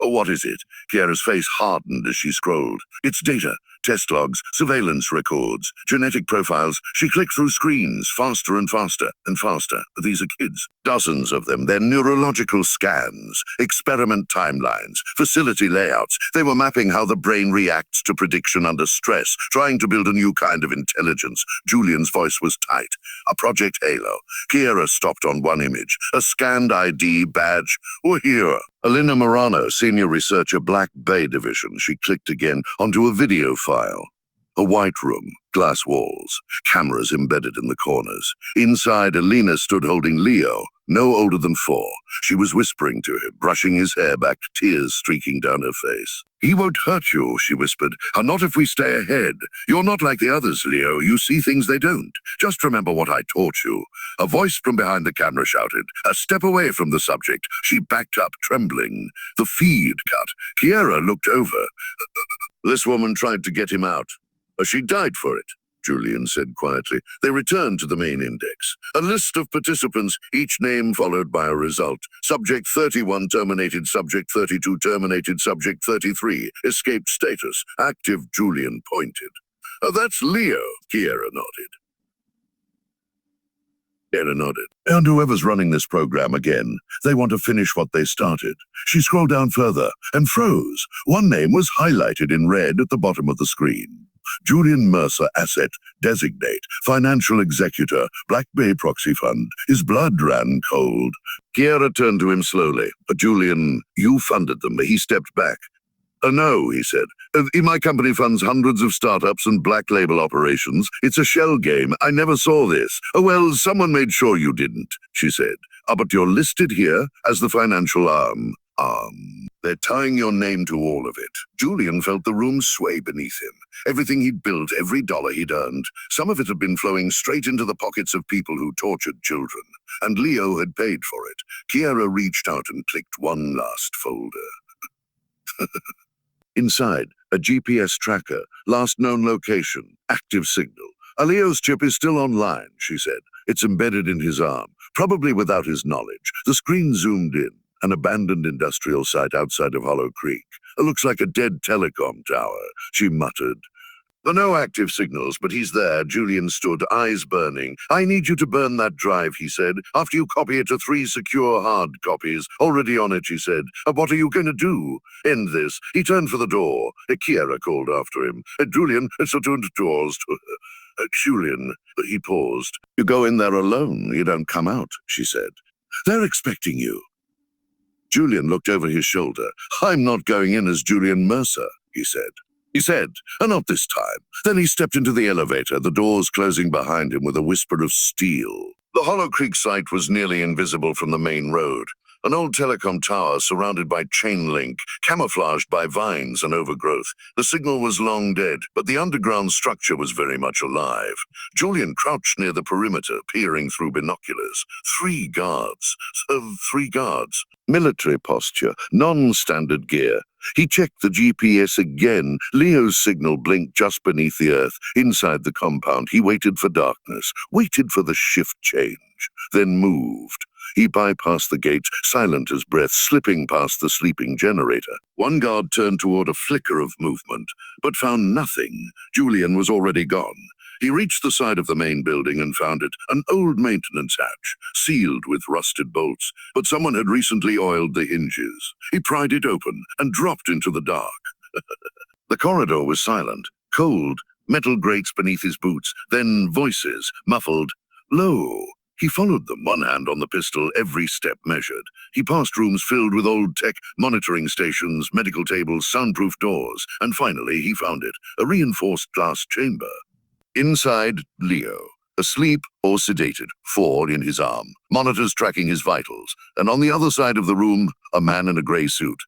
Oh, what is it? Kiera's face hardened as she scrolled. It's data, test logs, surveillance records, genetic profiles. She clicked through screens, faster and faster and faster. These are kids. Dozens of them. Their neurological scans, experiment timelines, facility layouts. They were mapping how the brain reacts to prediction under stress, trying to build a new kind of intelligence. Julian's voice was tight. A Project Halo. Kiera stopped on one image. A scanned ID badge. Or here. Alina Morano, senior researcher, Black Bay Division. She clicked again onto a video file. A white room, glass walls, cameras embedded in the corners. Inside, Alina stood holding Leo, no older than 4. She was whispering to him, brushing his hair back, tears streaking down her face. He won't hurt you, she whispered. Not if we stay ahead. You're not like the others, Leo. You see things they don't. Just remember what I taught you. A voice from behind the camera shouted, a step away from the subject. She backed up, trembling. The feed cut. Kiera looked over. This woman tried to get him out. She died for it, Julian said quietly. They returned to the main index. A list of participants, each name followed by a result. Subject 31 terminated, subject 32 terminated, subject 33 escaped status. Active, Julian pointed. That's Leo, Kiera nodded. And whoever's running this program again, they want to finish what they started. She scrolled down further and froze. One name was highlighted in red at the bottom of the screen. Julian Mercer, asset, designate, financial executor, Black Bay Proxy Fund. His blood ran cold. Kiera turned to him slowly. Julian, you funded them. He stepped back. No, he said. My company funds hundreds of startups and black label operations. It's a shell game. I never saw this. Oh, well, someone made sure you didn't, she said. But you're listed here as the financial arm. They're tying your name to all of it. Julian felt the room sway beneath him. Everything he'd built, every dollar he'd earned, some of it had been flowing straight into the pockets of people who tortured children. And Leo had paid for it. Kiera reached out and clicked one last folder. Inside, a GPS tracker, last known location, active signal. Leo's chip is still online, she said. It's embedded in his arm, probably without his knowledge. The screen zoomed in. An abandoned industrial site outside of Hollow Creek. It looks like a dead telecom tower, she muttered. There are no active signals, but he's there. Julian stood, eyes burning. I need you to burn that drive, he said, after you copy it to 3 secure hard copies. Already on it, she said. What are you going to do? End this. He turned for the door. Kiera called after him. Julian, it's opened doors. Julian, he paused. You go in there alone. You don't come out, she said. They're expecting you. Julian looked over his shoulder. I'm not going in as Julian Mercer, he said. Not this time. Then he stepped into the elevator, the doors closing behind him with a whisper of steel. The Hollow Creek site was nearly invisible from the main road. An old telecom tower surrounded by chain link, camouflaged by vines and overgrowth. The signal was long dead, but the underground structure was very much alive. Julian crouched near the perimeter, peering through binoculars. 3 guards. 3 guards. Military posture, non-standard gear. He checked the GPS again. Leo's signal blinked just beneath the earth. Inside the compound, he waited for darkness, waited for the shift change, then moved. He bypassed the gate, silent as breath, slipping past the sleeping generator. One guard turned toward a flicker of movement, but found nothing. Julian was already gone. He reached the side of the main building and found it, an old maintenance hatch, sealed with rusted bolts, but someone had recently oiled the hinges. He pried it open and dropped into the dark. The corridor was silent, cold, metal grates beneath his boots, then voices, muffled, low. He followed them, one hand on the pistol, every step measured. He passed rooms filled with old tech, monitoring stations, medical tables, soundproof doors, and finally he found it, a reinforced glass chamber. Inside, Leo, asleep or sedated, 4 in his arm, monitors tracking his vitals, and on the other side of the room, a man in a grey suit,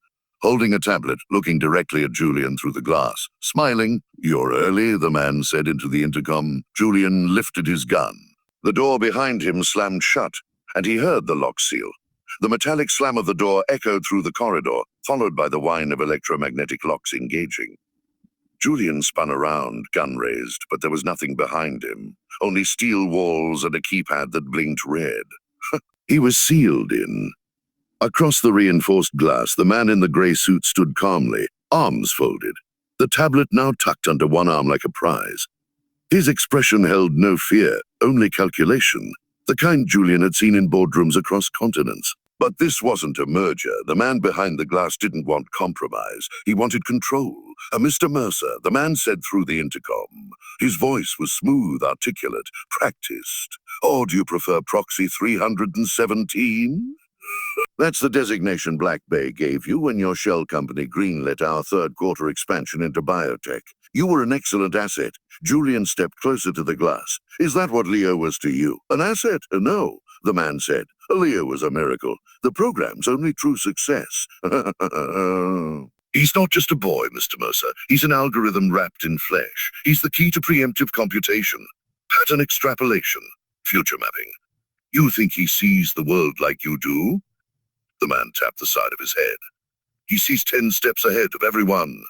holding a tablet, looking directly at Julian through the glass. Smiling, "You're early," the man said into the intercom. Julian lifted his gun. The door behind him slammed shut, and he heard the lock seal. The metallic slam of the door echoed through the corridor, followed by the whine of electromagnetic locks engaging. Julian spun around, gun raised, but there was nothing behind him, only steel walls and a keypad that blinked red. He was sealed in. Across the reinforced glass, the man in the grey suit stood calmly, arms folded, the tablet now tucked under one arm like a prize. His expression held no fear, only calculation, the kind Julian had seen in boardrooms across continents. But this wasn't a merger. The man behind the glass didn't want compromise. He wanted control. Mr. Mercer, the man said through the intercom. His voice was smooth, articulate, practiced. Or do you prefer Proxy 317? That's the designation Black Bay gave you when your shell company greenlit our third-quarter expansion into biotech. You were an excellent asset. Julian stepped closer to the glass. Is that what Leo was to you? An asset? No, the man said. Leo was a miracle. The program's only true success. He's not just a boy, Mr. Mercer. He's an algorithm wrapped in flesh. He's the key to preemptive computation, pattern extrapolation, future mapping. You think he sees the world like you do? The man tapped the side of his head. He sees 10 steps ahead of everyone.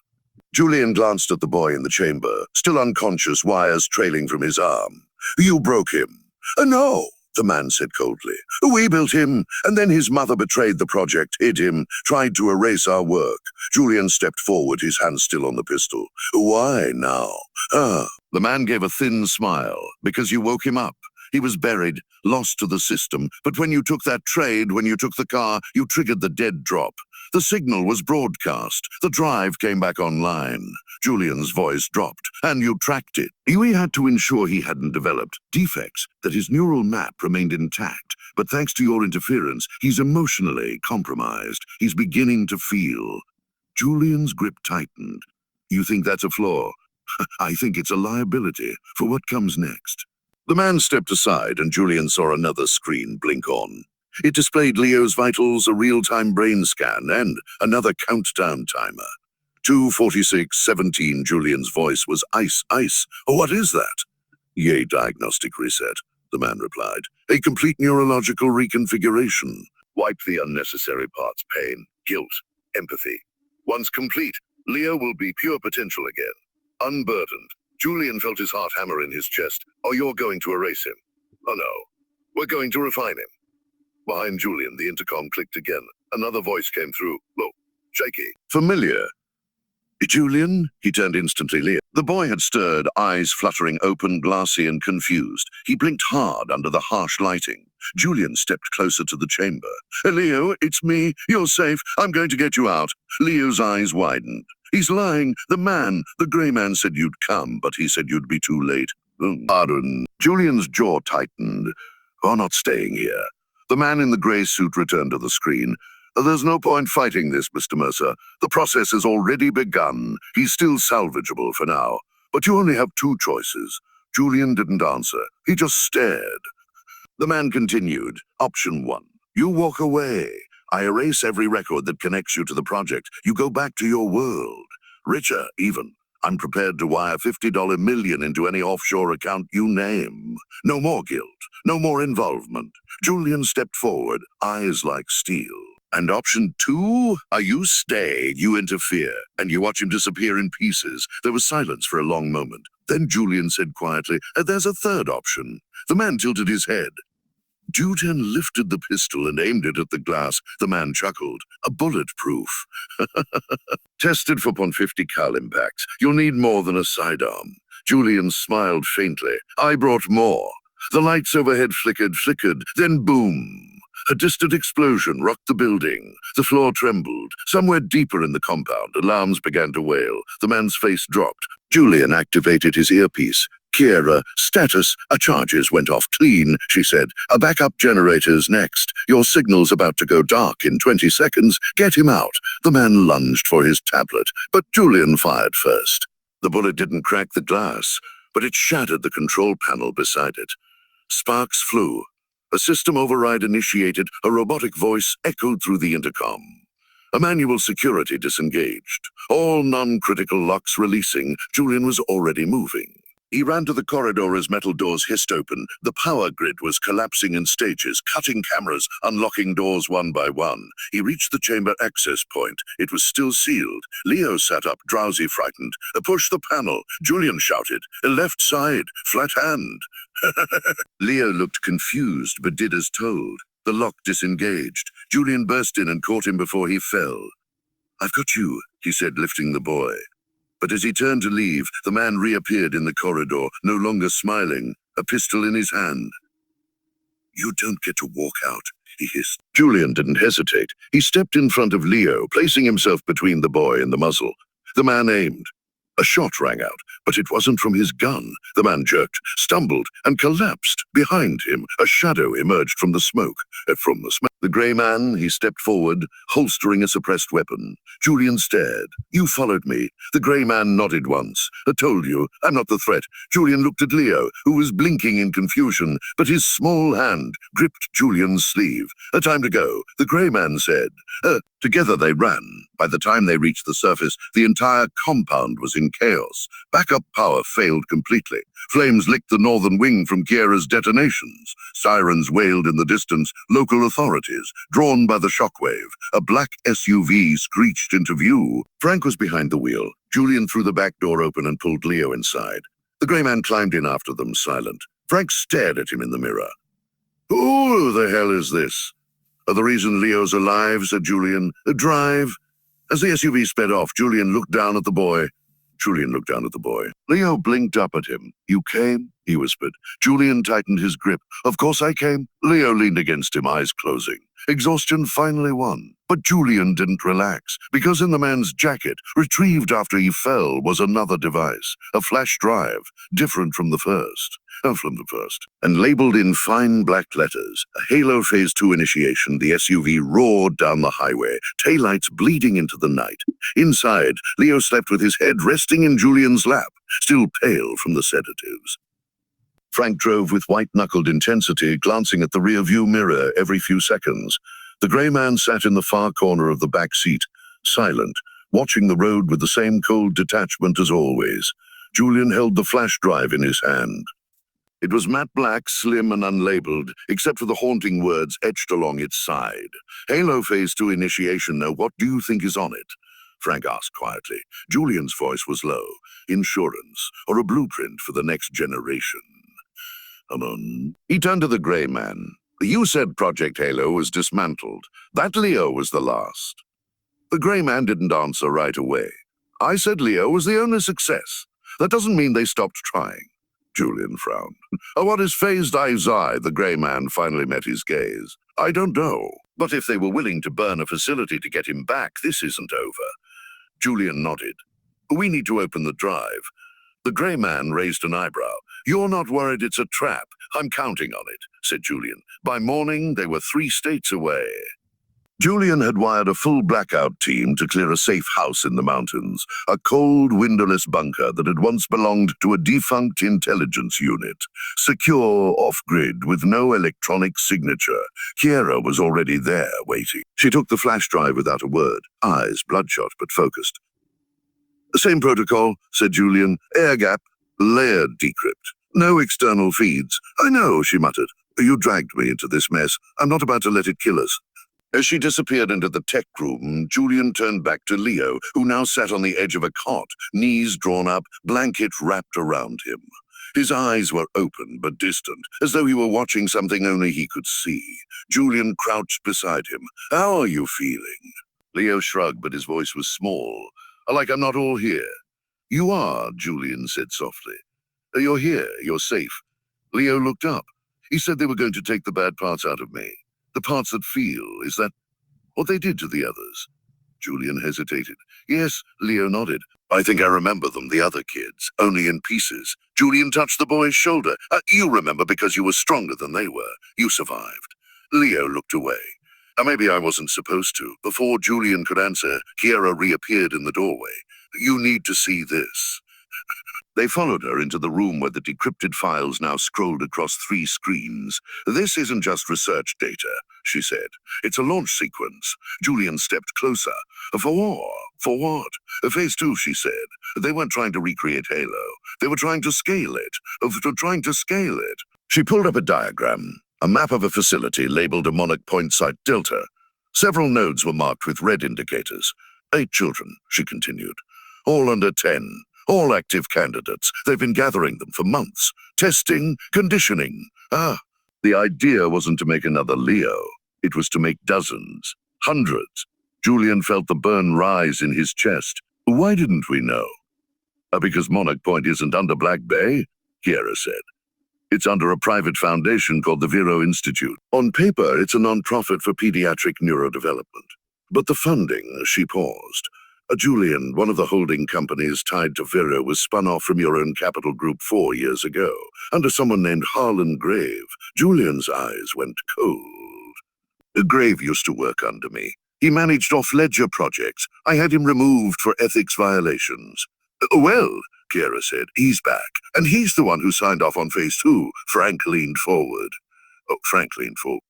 Julian glanced at the boy in the chamber, still unconscious, wires trailing from his arm. You broke him. No, the man said coldly. We built him, and then his mother betrayed the project, hid him, tried to erase our work. Julian stepped forward, his hand still on the pistol. Why now? The man gave a thin smile. Because you woke him up. He was buried, lost to the system. But when you took that trade, when you took the car, you triggered the dead drop. The signal was broadcast. The drive came back online. Julian's voice dropped, and you tracked it. We had to ensure he hadn't developed defects, that his neural map remained intact. But thanks to your interference, he's emotionally compromised. He's beginning to feel. Julian's grip tightened. You think that's a flaw? I think it's a liability for what comes next. The man stepped aside and Julian saw another screen blink on. It displayed Leo's vitals, a real-time brain scan, and another countdown timer. 2:46:17. Julian's voice was ice, ice. What is that? Yay, diagnostic reset, the man replied. A complete neurological reconfiguration. Wipe the unnecessary parts, pain, guilt, empathy. Once complete, Leo will be pure potential again. Unburdened. Julian felt his heart hammer in his chest. Oh, you're going to erase him. Oh no. We're going to refine him. Behind Julian, the intercom clicked again. Another voice came through, low, shaky. Familiar. Julian? He turned instantly. Leo. The boy had stirred, eyes fluttering open, glassy and confused. He blinked hard under the harsh lighting. Julian stepped closer to the chamber. Leo, it's me. You're safe. I'm going to get you out. Leo's eyes widened. He's lying. The man. The grey man said you'd come, but he said you'd be too late. Pardon. Julian's jaw tightened. You're not staying here. The man in the grey suit returned to the screen. There's no point fighting this, Mr. Mercer. The process has already begun. He's still salvageable for now. But you only have two choices. Julian didn't answer. He just stared. The man continued. Option 1. You walk away. I erase every record that connects you to the project. You go back to your world. Richer, even. I'm prepared to wire $50 million into any offshore account you name. No more guilt. No more involvement. Julian stepped forward, eyes like steel. And option 2? You stay, you interfere, and you watch him disappear in pieces. There was silence for a long moment. Then Julian said quietly, there's a third option. The man tilted his head. Julian lifted the pistol and aimed it at the glass. The man chuckled. Bulletproof. Tested for .50 cal impacts. You'll need more than a sidearm. Julian smiled faintly. I brought more. The lights overhead flickered, then boom. A distant explosion rocked the building. The floor trembled. Somewhere deeper in the compound, alarms began to wail. The man's face dropped. Julian activated his earpiece. Kira, status, charges went off clean, she said. A backup generator's next. Your signal's about to go dark in 20 seconds. Get him out. The man lunged for his tablet, but Julian fired first. The bullet didn't crack the glass, but it shattered the control panel beside it. Sparks flew. A system override initiated, a robotic voice echoed through the intercom. A manual security disengaged. All non-critical locks releasing. Julian was already moving. He ran to the corridor as metal doors hissed open. The power grid was collapsing in stages, cutting cameras, unlocking doors one by one. He reached the chamber access point. It was still sealed. Leo sat up, drowsy, frightened. Push the panel, Julian shouted. Left side, flat hand. Leo looked confused, but did as told. The lock disengaged. Julian burst in and caught him before he fell. I've got you, he said, lifting the boy. But as he turned to leave, the man reappeared in the corridor, no longer smiling, a pistol in his hand. You don't get to walk out, he hissed. Julian didn't hesitate. He stepped in front of Leo, placing himself between the boy and the muzzle. The man aimed. A shot rang out, but it wasn't from his gun. The man jerked, stumbled, and collapsed. Behind him, a shadow emerged from the smoke. The grey man, he stepped forward, holstering a suppressed weapon. Julian stared. You followed me. The grey man nodded once. I told you, I'm not the threat. Julian looked at Leo, who was blinking in confusion, but his small hand gripped Julian's sleeve. Time to go, the grey man said. Together they ran. By the time they reached the surface, the entire compound was in chaos. Backup power failed completely. Flames licked the northern wing from Kira's detonations. Sirens wailed in the distance. Local authorities, drawn by the shockwave. A black SUV screeched into view. Frank was behind the wheel. Julian threw the back door open and pulled Leo inside. The grey man climbed in after them, silent. Frank stared at him in the mirror. Who the hell is this? The reason Leo's alive, said Julian. Drive. As the SUV sped off, Julian looked down at the boy. Leo blinked up at him. You came? He whispered. Julian tightened his grip. Of course I came. Leo leaned against him, eyes closing. Exhaustion finally won. But Julian didn't relax, because in the man's jacket, retrieved after he fell, was another device, a flash drive, different from the first. And labeled in fine black letters, a Halo Phase 2 initiation. The SUV roared down the highway, taillights bleeding into the night. Inside, Leo slept with his head resting in Julian's lap, still pale from the sedatives. Frank drove with white-knuckled intensity, glancing at the rear-view mirror every few seconds. The grey man sat in the far corner of the back seat, silent, watching the road with the same cold detachment as always. Julian held the flash drive in his hand. It was matte black, slim and unlabeled, except for the haunting words etched along its side. Halo Phase 2 initiation. Now, what do you think is on it? Frank asked quietly. Julian's voice was low. Insurance, or a blueprint for the next generation. He turned to the grey man. You said Project Halo was dismantled. That Leo was the last. The grey man didn't answer right away. I said Leo was the only success. That doesn't mean they stopped trying. Julian frowned. What is Phased Eye's eye? The grey man finally met his gaze. I don't know. But if they were willing to burn a facility to get him back, this isn't over. Julian nodded. We need to open the drive. The grey man raised an eyebrow. You're not worried it's a trap? I'm counting on it, said Julian. By morning, they were 3 states away. Julian had wired a full blackout team to clear a safe house in the mountains, a cold, windowless bunker that had once belonged to a defunct intelligence unit. Secure, off-grid, with no electronic signature. Kiera was already there, waiting. She took the flash drive without a word, eyes bloodshot but focused. The same protocol, said Julian. Air gap, layered decrypt. No external feeds. I know, she muttered. You dragged me into this mess. I'm not about to let it kill us. As she disappeared into the tech room, Julian turned back to Leo, who now sat on the edge of a cot, knees drawn up, blanket wrapped around him. His eyes were open but distant, as though he were watching something only he could see. Julian crouched beside him. How are you feeling? Leo shrugged, but his voice was small. Like I'm not all here. You are, Julian said softly. You're here, you're safe. Leo looked up. He said they were going to take the bad parts out of me. The parts that feel, is that what they did to the others? Julian hesitated. Yes, Leo nodded. I think I remember them, the other kids, only in pieces. Julian touched the boy's shoulder. You remember because you were stronger than they were. You survived. Leo looked away. Maybe I wasn't supposed to. Before Julian could answer, Kiera reappeared in the doorway. You need to see this. They followed her into the room where the decrypted files now scrolled across 3 screens. This isn't just research data, she said. It's a launch sequence. Julian stepped closer. For what? Phase 2, she said. They weren't trying to recreate Halo. They were trying to scale it. She pulled up a diagram, a map of a facility labeled a Monarch Point Site Delta. Several nodes were marked with red indicators. 8 children, she continued. All under 10. All active candidates. They've been gathering them for months. Testing, conditioning. The idea wasn't to make another Leo. It was to make dozens, hundreds. Julian felt the burn rise in his chest. Why didn't we know? Because Monarch Point isn't under Black Bay, Kiera said. It's under a private foundation called the Vero Institute. On paper, it's a non-profit for pediatric neurodevelopment. But the funding, she paused. Julian, one of the holding companies tied to Vero, was spun off from your own capital group 4 years ago, under someone named Harlan Grave. Julian's eyes went cold. Grave used to work under me. He managed off-ledger projects. I had him removed for ethics violations. Well, Kiera said, he's back, and he's the one who signed off on Phase 2. Frank leaned forward.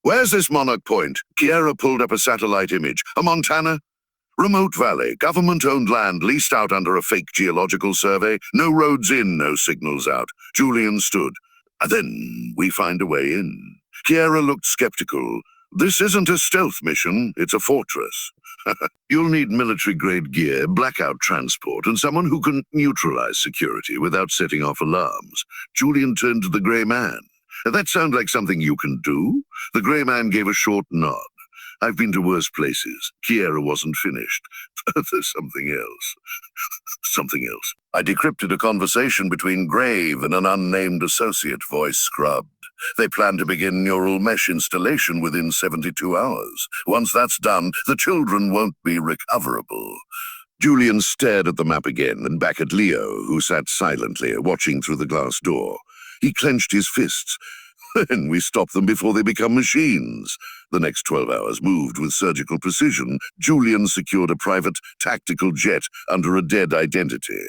Where's this Monarch Point? Kiera pulled up a satellite image. A Montana? Remote valley, government-owned land leased out under a fake geological survey. No roads in, no signals out. Julian stood. Then we find a way in. Kiera looked skeptical. This isn't a stealth mission, it's a fortress. You'll need military-grade gear, blackout transport, and someone who can neutralize security without setting off alarms. Julian turned to the grey man. That sound like something you can do? The grey man gave a short nod. I've been to worse places. Kiera wasn't finished. There's something else. I decrypted a conversation between Grave and an unnamed associate, voice scrubbed. They plan to begin neural mesh installation within 72 hours. Once that's done, the children won't be recoverable. Julian stared at the map again and back at Leo, who sat silently, watching through the glass door. He clenched his fists. Then we stop them before they become machines. The next 12 hours moved with surgical precision. Julian secured a private tactical jet under a dead identity.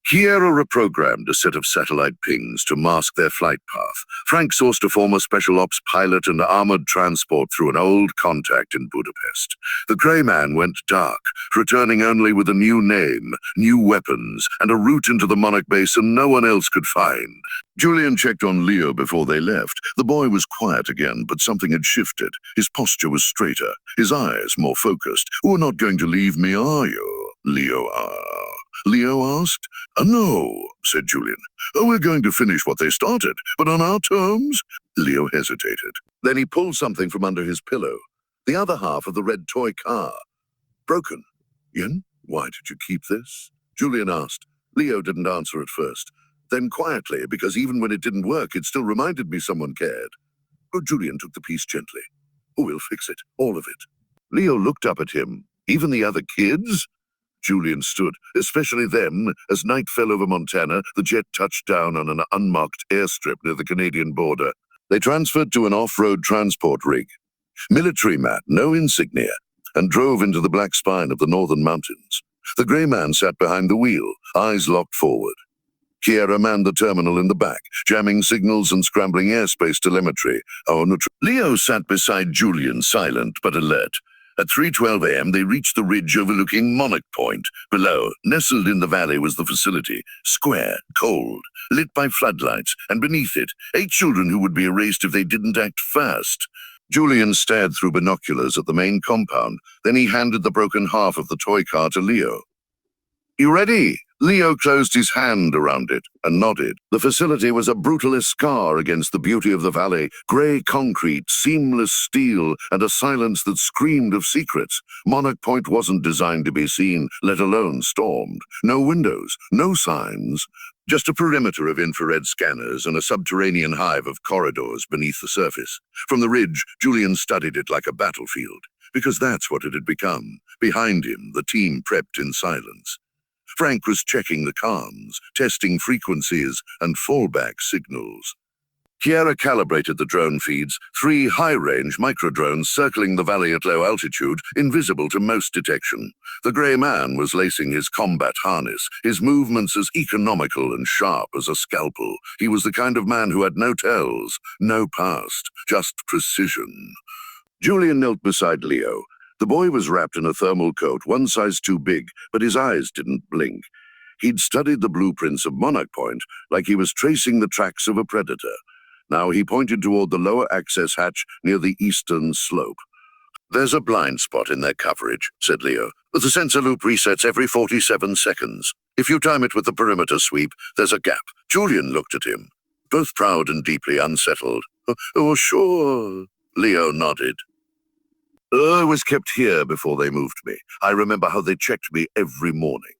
Kiera reprogrammed a set of satellite pings to mask their flight path. Frank sourced a former special ops pilot and armored transport through an old contact in Budapest. The Grey Man went dark, returning only with a new name, new weapons, and a route into the Monarch Basin no one else could find. Julian checked on Leo before they left. The boy was quiet again, but something had shifted. His posture was straighter, his eyes more focused. "You're not going to leave me, are you?" Leo asked. "No," said Julian. "We're going to finish what they started, but on our terms." Leo hesitated. Then he pulled something from under his pillow. The other half of the red toy car. "Broken." "Ian, why did you keep this?" Julian asked. Leo didn't answer at first. Then quietly, because even when it didn't work, it still reminded me someone cared. Julian took the piece gently. "We'll fix it, all of it." Leo looked up at him. "Even the other kids?" Julian stood, especially them. As night fell over Montana, the jet touched down on an unmarked airstrip near the Canadian border. They transferred to an off-road transport rig. Military mat, no insignia, and drove into the black spine of the northern mountains. The Grey Man sat behind the wheel, eyes locked forward. Kiera manned the terminal in the back, jamming signals and scrambling airspace telemetry. Leo sat beside Julian, silent but alert. At 3:12 a.m., they reached the ridge overlooking Monarch Point. Below, nestled in the valley, was the facility, square, cold, lit by floodlights, and beneath it, 8 children who would be erased if they didn't act fast. Julian stared through binoculars at the main compound. Then he handed the broken half of the toy car to Leo. "You ready?" Leo closed his hand around it and nodded. The facility was a brutalist scar against the beauty of the valley, grey concrete, seamless steel, and a silence that screamed of secrets. Monarch Point wasn't designed to be seen, let alone stormed. No windows, no signs, just a perimeter of infrared scanners and a subterranean hive of corridors beneath the surface. From the ridge, Julian studied it like a battlefield, because that's what it had become. Behind him, the team prepped in silence. Frank was checking the comms, testing frequencies and fallback signals. Kiera calibrated the drone feeds, 3 high-range microdrones circling the valley at low altitude, invisible to most detection. The Grey Man was lacing his combat harness, his movements as economical and sharp as a scalpel. He was the kind of man who had no tells, no past, just precision. Julian knelt beside Leo. The boy was wrapped in a thermal coat, one size too big, but his eyes didn't blink. He'd studied the blueprints of Monarch Point like he was tracing the tracks of a predator. Now he pointed toward the lower access hatch near the eastern slope. "There's a blind spot in their coverage," said Leo. "The sensor loop resets every 47 seconds. If you time it with the perimeter sweep, there's a gap." Julian looked at him, both proud and deeply unsettled. "Oh, sure." Leo nodded. "I was kept here before they moved me. I remember how they checked me every morning.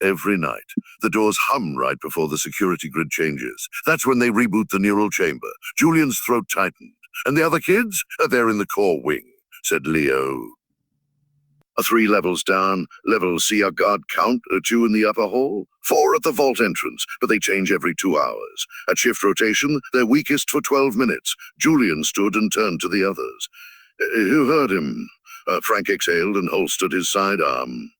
Every night. The doors hum right before the security grid changes. That's when they reboot the neural chamber." Julian's throat tightened. "And the other kids? They're in the core wing," said Leo. 3 levels down. Level C, a guard count, 2 in the upper hall, 4 at the vault entrance, but they change every 2 hours. At shift rotation, they're weakest for 12 minutes. Julian stood and turned to the others. "You heard him." Frank exhaled and holstered his sidearm.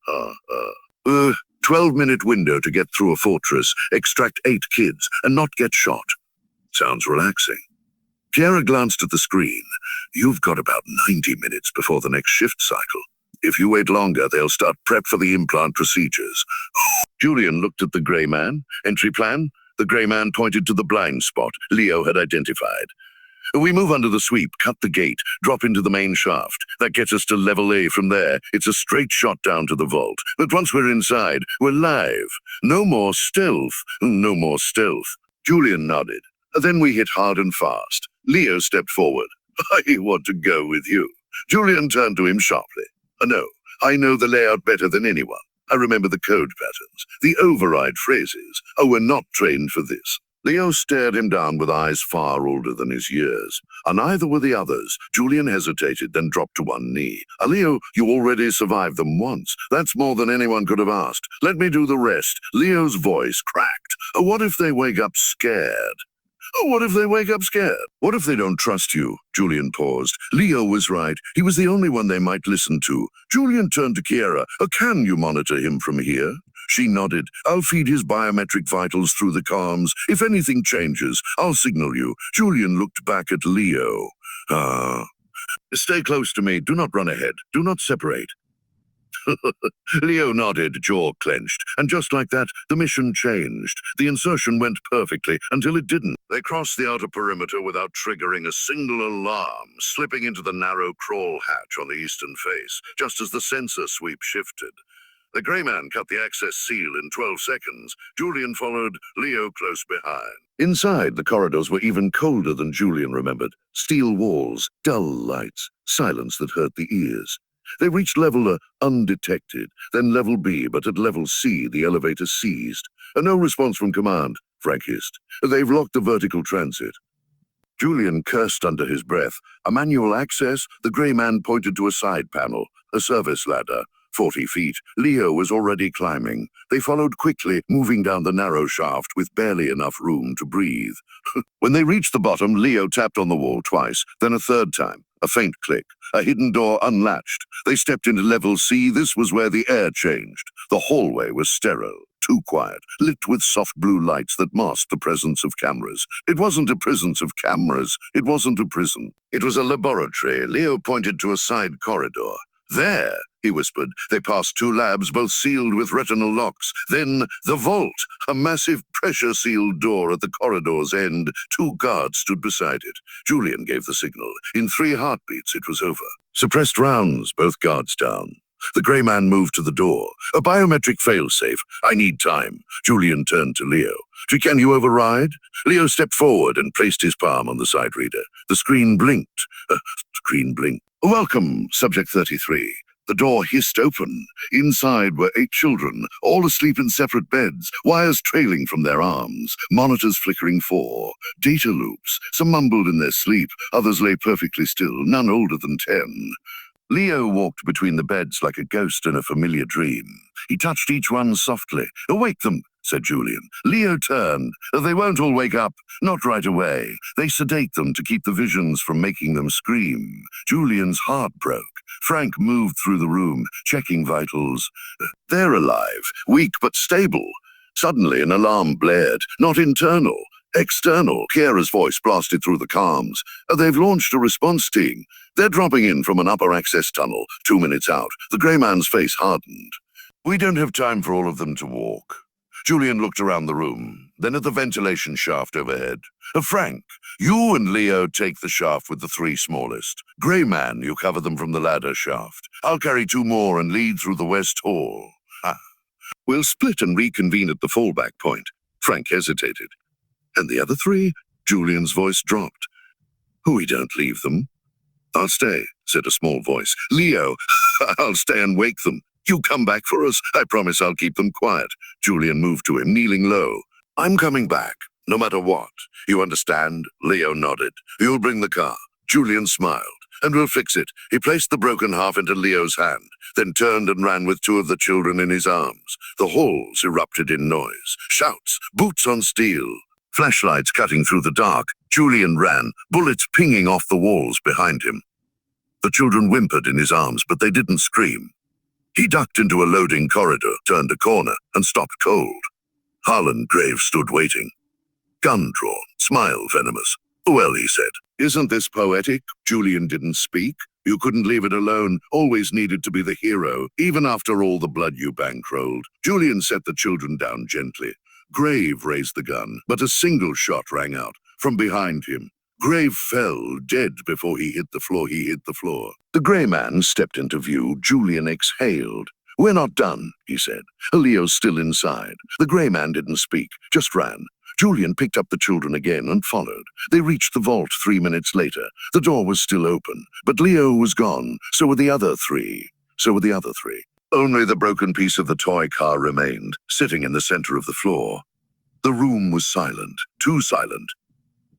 12-minute window to get through a fortress, extract 8 kids, and not get shot. Sounds relaxing. Kiera glanced at the screen. "You've got about 90 minutes before the next shift cycle. If you wait longer, they'll start prep for the implant procedures." Julian looked at the Grey Man. "Entry plan?" The Grey Man pointed to the blind spot Leo had identified. "We move under the sweep, cut the gate, drop into the main shaft. That gets us to level A from there. It's a straight shot down to the vault. But once we're inside, we're live. No more stealth. No more stealth." Julian nodded. "Then we hit hard and fast." Leo stepped forward. "I want to go with you." Julian turned to him sharply. "No, I know the layout better than anyone. I remember the code patterns, the override phrases. We're not trained for this." Leo stared him down with eyes far older than his years. Neither were the others. Julian hesitated, then dropped to one knee. Leo, you already survived them once. That's more than anyone could have asked. Let me do the rest. Leo's voice cracked. What if they wake up scared? What if they wake up scared? What if they don't trust you? Julian paused. Leo was right. He was the only one they might listen to. Julian turned to Kiera. Can you monitor him from here? She nodded. I'll feed his biometric vitals through the comms. If anything changes, I'll signal you. Julian looked back at Leo. Stay close to me. Do not run ahead. Do not separate. Leo nodded, jaw clenched, and just like that, the mission changed. The insertion went perfectly until it didn't. They crossed the outer perimeter without triggering a single alarm, slipping into the narrow crawl hatch on the eastern face, just as the sensor sweep shifted. The grey man cut the access seal in 12 seconds. Julian followed, Leo close behind. Inside, the corridors were even colder than Julian remembered. Steel walls, dull lights, silence that hurt the ears. They reached level A, undetected, then level B, but at level C, the elevator seized. No response from command, Frank hissed. They've locked the vertical transit. Julian cursed under his breath. A manual access, the grey man pointed to a side panel, a service ladder. 40 feet. Leo was already climbing. They followed quickly, moving down the narrow shaft with barely enough room to breathe. When they reached the bottom, Leo tapped on the wall twice, then a third time. A faint click. A hidden door unlatched. They stepped into level C. This was where the air changed. The hallway was sterile, too quiet, lit with soft blue lights that masked the presence of cameras. It wasn't a presence of cameras. It wasn't a prison. It was a laboratory. Leo pointed to a side corridor. There, he whispered. They passed 2 labs, both sealed with retinal locks. Then the vault, a massive pressure-sealed door at the corridor's end. 2 guards stood beside it. Julian gave the signal. In 3 heartbeats, it was over. Suppressed rounds, both guards down. The grey man moved to the door. A biometric failsafe. I need time. Julian turned to Leo. Can you override? Leo stepped forward and placed his palm on the side reader. The screen blinked. Welcome, Subject 33. The door hissed open. Inside were 8 children, all asleep in separate beds, wires trailing from their arms, monitors flickering 4, data loops. Some mumbled in their sleep, others lay perfectly still, none older than 10. Leo walked between the beds like a ghost in a familiar dream. He touched each one softly. Awake them, said Julian. Leo turned. They won't all wake up. Not right away. They sedate them to keep the visions from making them scream. Julian's heart broke. Frank moved through the room, checking vitals. They're alive, weak but stable. Suddenly an alarm blared. Not internal. External. Kiera's voice blasted through the comms. They've launched a response team. They're dropping in from an upper access tunnel, 2 minutes out. The grey man's face hardened. We don't have time for all of them to walk. Julian looked around the room, then at the ventilation shaft overhead. Frank, you and Leo take the shaft with the 3 smallest. Grey man, you cover them from the ladder shaft. I'll carry 2 more and lead through the west hall. We'll split and reconvene at the fallback point. Frank hesitated. And the other 3? Julian's voice dropped. We don't leave them. I'll stay, said a small voice. Leo, I'll stay and wake them. You come back for us. I promise I'll keep them quiet. Julian moved to him, kneeling low. I'm coming back, no matter what. You understand? Leo nodded. You'll bring the car. Julian smiled. And we'll fix it. He placed the broken half into Leo's hand, then turned and ran with 2 of the children in his arms. The halls erupted in noise. Shouts, boots on steel. Flashlights cutting through the dark. Julian ran, bullets pinging off the walls behind him. The children whimpered in his arms, but they didn't scream. He ducked into a loading corridor, turned a corner, and stopped cold. Harlan Graves stood waiting. Gun drawn, smile venomous. Well, he said, isn't this poetic? Julian didn't speak. You couldn't leave it alone, always needed to be the hero, even after all the blood you bankrolled. Julian set the children down gently. Grave raised the gun, but a single shot rang out from behind him. Grave fell, dead before he hit the floor. The grey man stepped into view. Julian exhaled. We're not done, he said. Leo's still inside. The grey man didn't speak, just ran. Julian picked up the children again and followed. They reached the vault 3 minutes later. The door was still open, but Leo was gone. So were the other 3. Only the broken piece of the toy car remained, sitting in the center of the floor. The room was silent, too silent.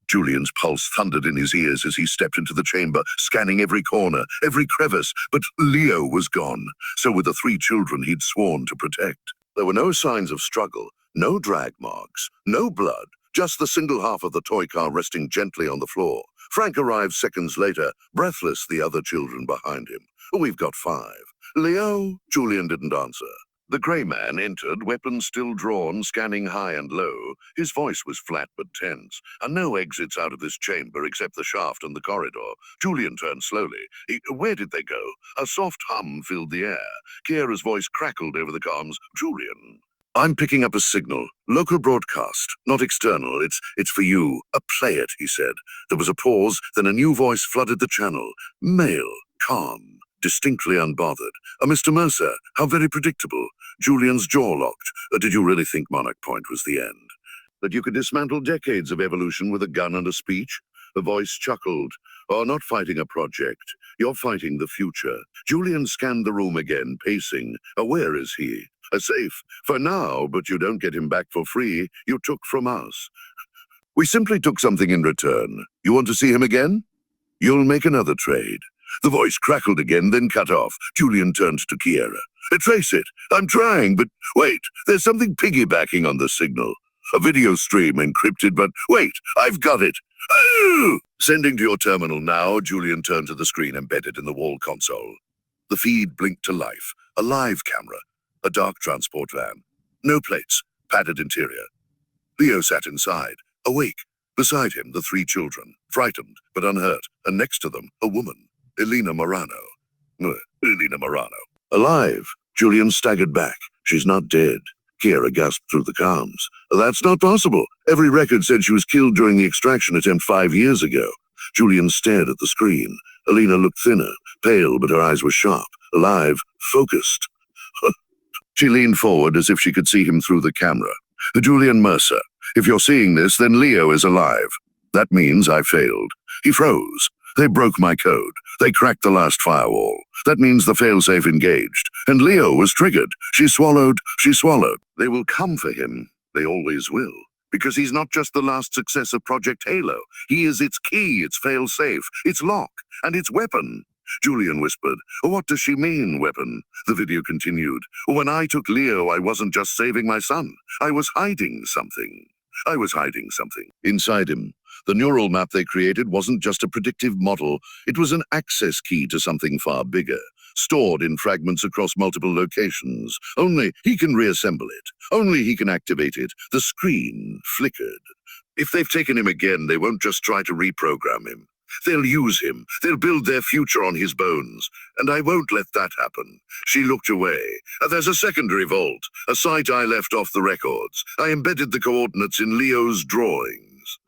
Julian's pulse thundered in his ears as he stepped into the chamber, scanning every corner, every crevice. But Leo was gone. So were the 3 children he'd sworn to protect. There were no signs of struggle, no drag marks, no blood, just the single half of the toy car resting gently on the floor. Frank arrived seconds later, breathless, the other children behind him. "We've got 5. Leo?" Julian didn't answer. The grey man entered, weapon still drawn, scanning high and low. His voice was flat but tense. "And no exits out of this chamber except the shaft and the corridor." Julian turned slowly. Where did they go?" A soft hum filled the air. Kiera's voice crackled over the comms. "Julian, I'm picking up a signal. Local broadcast, not external. It's for you. Play it," he said. There was a pause, then a new voice flooded the channel. Male, calm, distinctly unbothered. Mr. Mercer, how very predictable." Julian's jaw locked. "Did you really think Monarch Point was the end? That you could dismantle decades of evolution with a gun and a speech?" The voice chuckled. "Oh, not fighting a project. You're fighting the future." Julian scanned the room again, pacing. Where is he? Safe. For now, but you don't get him back for free. You took from us. We simply took something in return. You want to see him again? You'll make another trade. The voice crackled again, then cut off. Julian turned to Kiera. "Trace it. I'm trying, but wait, there's something piggybacking on the signal. A video stream encrypted, but wait, I've got it. Oh! Sending to your terminal now." Julian turned to the screen embedded in the wall console. The feed blinked to life. A live camera. A dark transport van. No plates. Padded interior. Leo sat inside, awake. Beside him, the 3 children, frightened but unhurt, and next to them, a woman. Elena Morano. Alive. Julian staggered back. "She's not dead." Kiera gasped through the comms. "That's not possible. Every record said she was killed during the extraction attempt 5 years ago." Julian stared at the screen. Elena looked thinner, pale, but her eyes were sharp, alive, focused. She leaned forward as if she could see him through the camera. "Julian Mercer, if you're seeing this, then Leo is alive. That means I failed." He froze. "They broke my code. They cracked the last firewall. That means the failsafe engaged. And Leo was triggered. She swallowed. They will come for him. They always will. Because he's not just the last success of Project Halo. He is its key, its failsafe, its lock, and its weapon." Julian whispered. "What does she mean, weapon?" The video continued. "When I took Leo, I wasn't just saving my son. I was hiding something. Inside him. The neural map they created wasn't just a predictive model. It was an access key to something far bigger, stored in fragments across multiple locations. Only he can reassemble it. Only he can activate it." The screen flickered. "If they've taken him again, they won't just try to reprogram him. They'll use him. They'll build their future on his bones. And I won't let that happen." She looked away. "There's a secondary vault, a site I left off the records. I embedded the coordinates in Leo's drawings."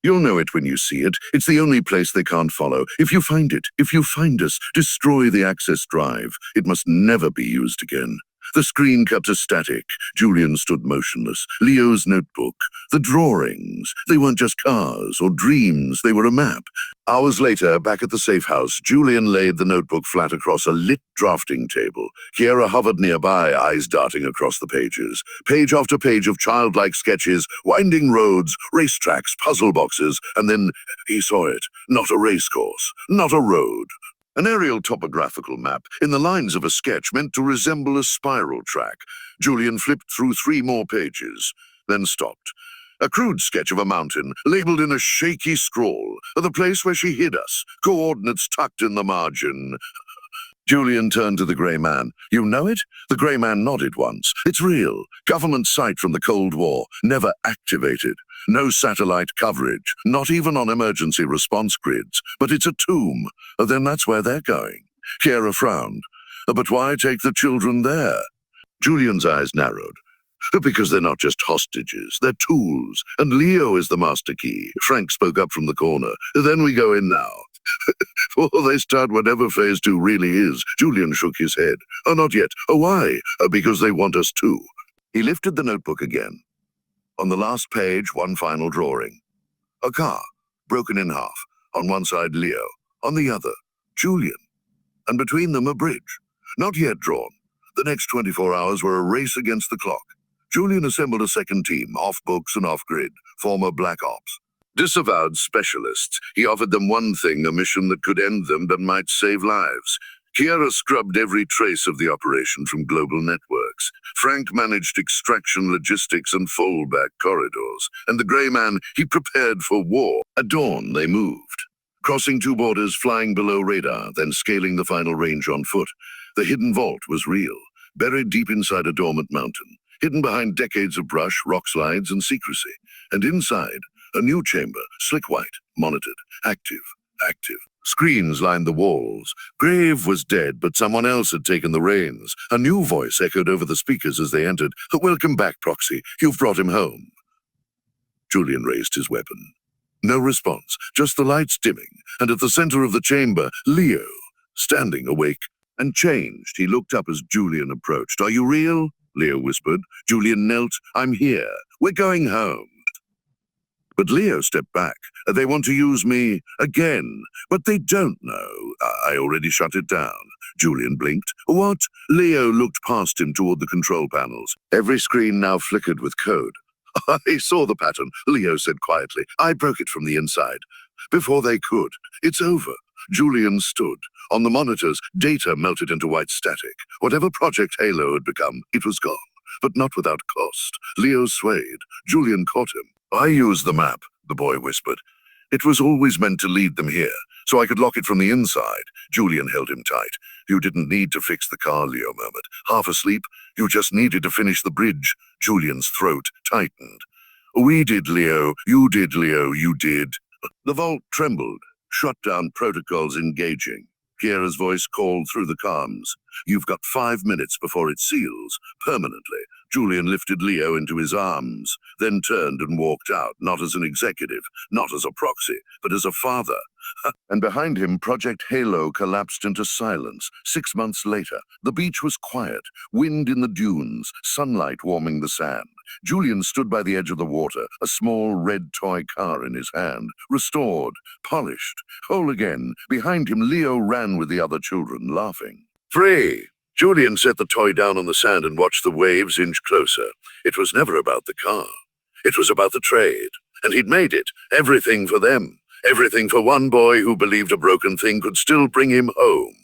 "You'll know it when you see it. It's the only place they can't follow. If you find it, if you find us, destroy the access drive. It must never be used again." The screen cut to static. Julian stood motionless. Leo's notebook. The drawings. They weren't just cars or dreams. They were a map. Hours later, back at the safe house, Julian laid the notebook flat across a lit drafting table. Kiera hovered nearby, eyes darting across the pages. Page after page of childlike sketches, winding roads, racetracks, puzzle boxes, and then he saw it. Not a racecourse. Not a road. An aerial topographical map, in the lines of a sketch meant to resemble a spiral track. Julian flipped through 3 more pages, then stopped. A crude sketch of a mountain, labeled in a shaky scrawl, the place where she hid us, coordinates tucked in the margin. Julian turned to the grey man. "You know it?" The grey man nodded once. "It's real. Government site from the Cold War, never activated. No satellite coverage, not even on emergency response grids. But it's a tomb. Then that's where they're going." Kiera frowned. "But why take the children there?" Julian's eyes narrowed. "Because they're not just hostages, they're tools. And Leo is the master key." Frank spoke up from the corner. "Then we go in now." "Or they start whatever phase 2 really is." Julian shook his head. "Oh, not yet. Why? Because they want us to." He lifted the notebook again. On the last page, one final drawing. A car, broken in half. On one side, Leo. On the other, Julian. And between them, a bridge. Not yet drawn. The next 24 hours were a race against the clock. Julian assembled a second team, off books and off grid, former Black Ops. Disavowed specialists, he offered them one thing, a mission that could end them but might save lives. Kiera scrubbed every trace of the operation from global networks. Frank managed extraction logistics and fallback corridors. And the Grey Man, he prepared for war. At dawn, they moved, crossing two borders, flying below radar, then scaling the final range on foot. The hidden vault was real, buried deep inside a dormant mountain, hidden behind decades of brush, rock slides, and secrecy. And inside, a new chamber, slick white, monitored, active. Screens lined the walls. Grave was dead, but someone else had taken the reins. A new voice echoed over the speakers as they entered. "Welcome back, Proxy. You've brought him home." Julian raised his weapon. No response, just the lights dimming, and at the center of the chamber, Leo, standing awake and changed. He looked up as Julian approached. "Are you real?" Leo whispered. Julian knelt. "I'm here. We're going home." But Leo stepped back. "They want to use me again, but they don't know. I already shut it down." Julian blinked. "What?" Leo looked past him toward the control panels. Every screen now flickered with code. "I saw the pattern," Leo said quietly. "I broke it from the inside. Before they could. It's over." Julian stood. On the monitors, data melted into white static. Whatever Project Halo had become, it was gone. But not without cost. Leo swayed. Julian caught him. "I used the map," the boy whispered. "It was always meant to lead them here, so I could lock it from the inside." Julian held him tight. "You didn't need to fix the car," Leo murmured. "Half asleep? You just needed to finish the bridge." Julian's throat tightened. "We did, Leo. You did, Leo. You did." The vault trembled. "Shutdown protocols engaging." Kiera's voice called through the comms. "You've got 5 minutes before it seals, permanently." Julian lifted Leo into his arms, then turned and walked out, not as an executive, not as a proxy, but as a father. And behind him, Project Halo collapsed into silence. 6 months later, the beach was quiet, wind in the dunes, sunlight warming the sand. Julian stood by the edge of the water, a small red toy car in his hand, restored, polished, whole again. Behind him, Leo ran with the other children, laughing. "Free!" Julian set the toy down on the sand and watched the waves inch closer. It was never about the car. It was about the trade. And he'd made it. Everything for them. Everything for one boy who believed a broken thing could still bring him home.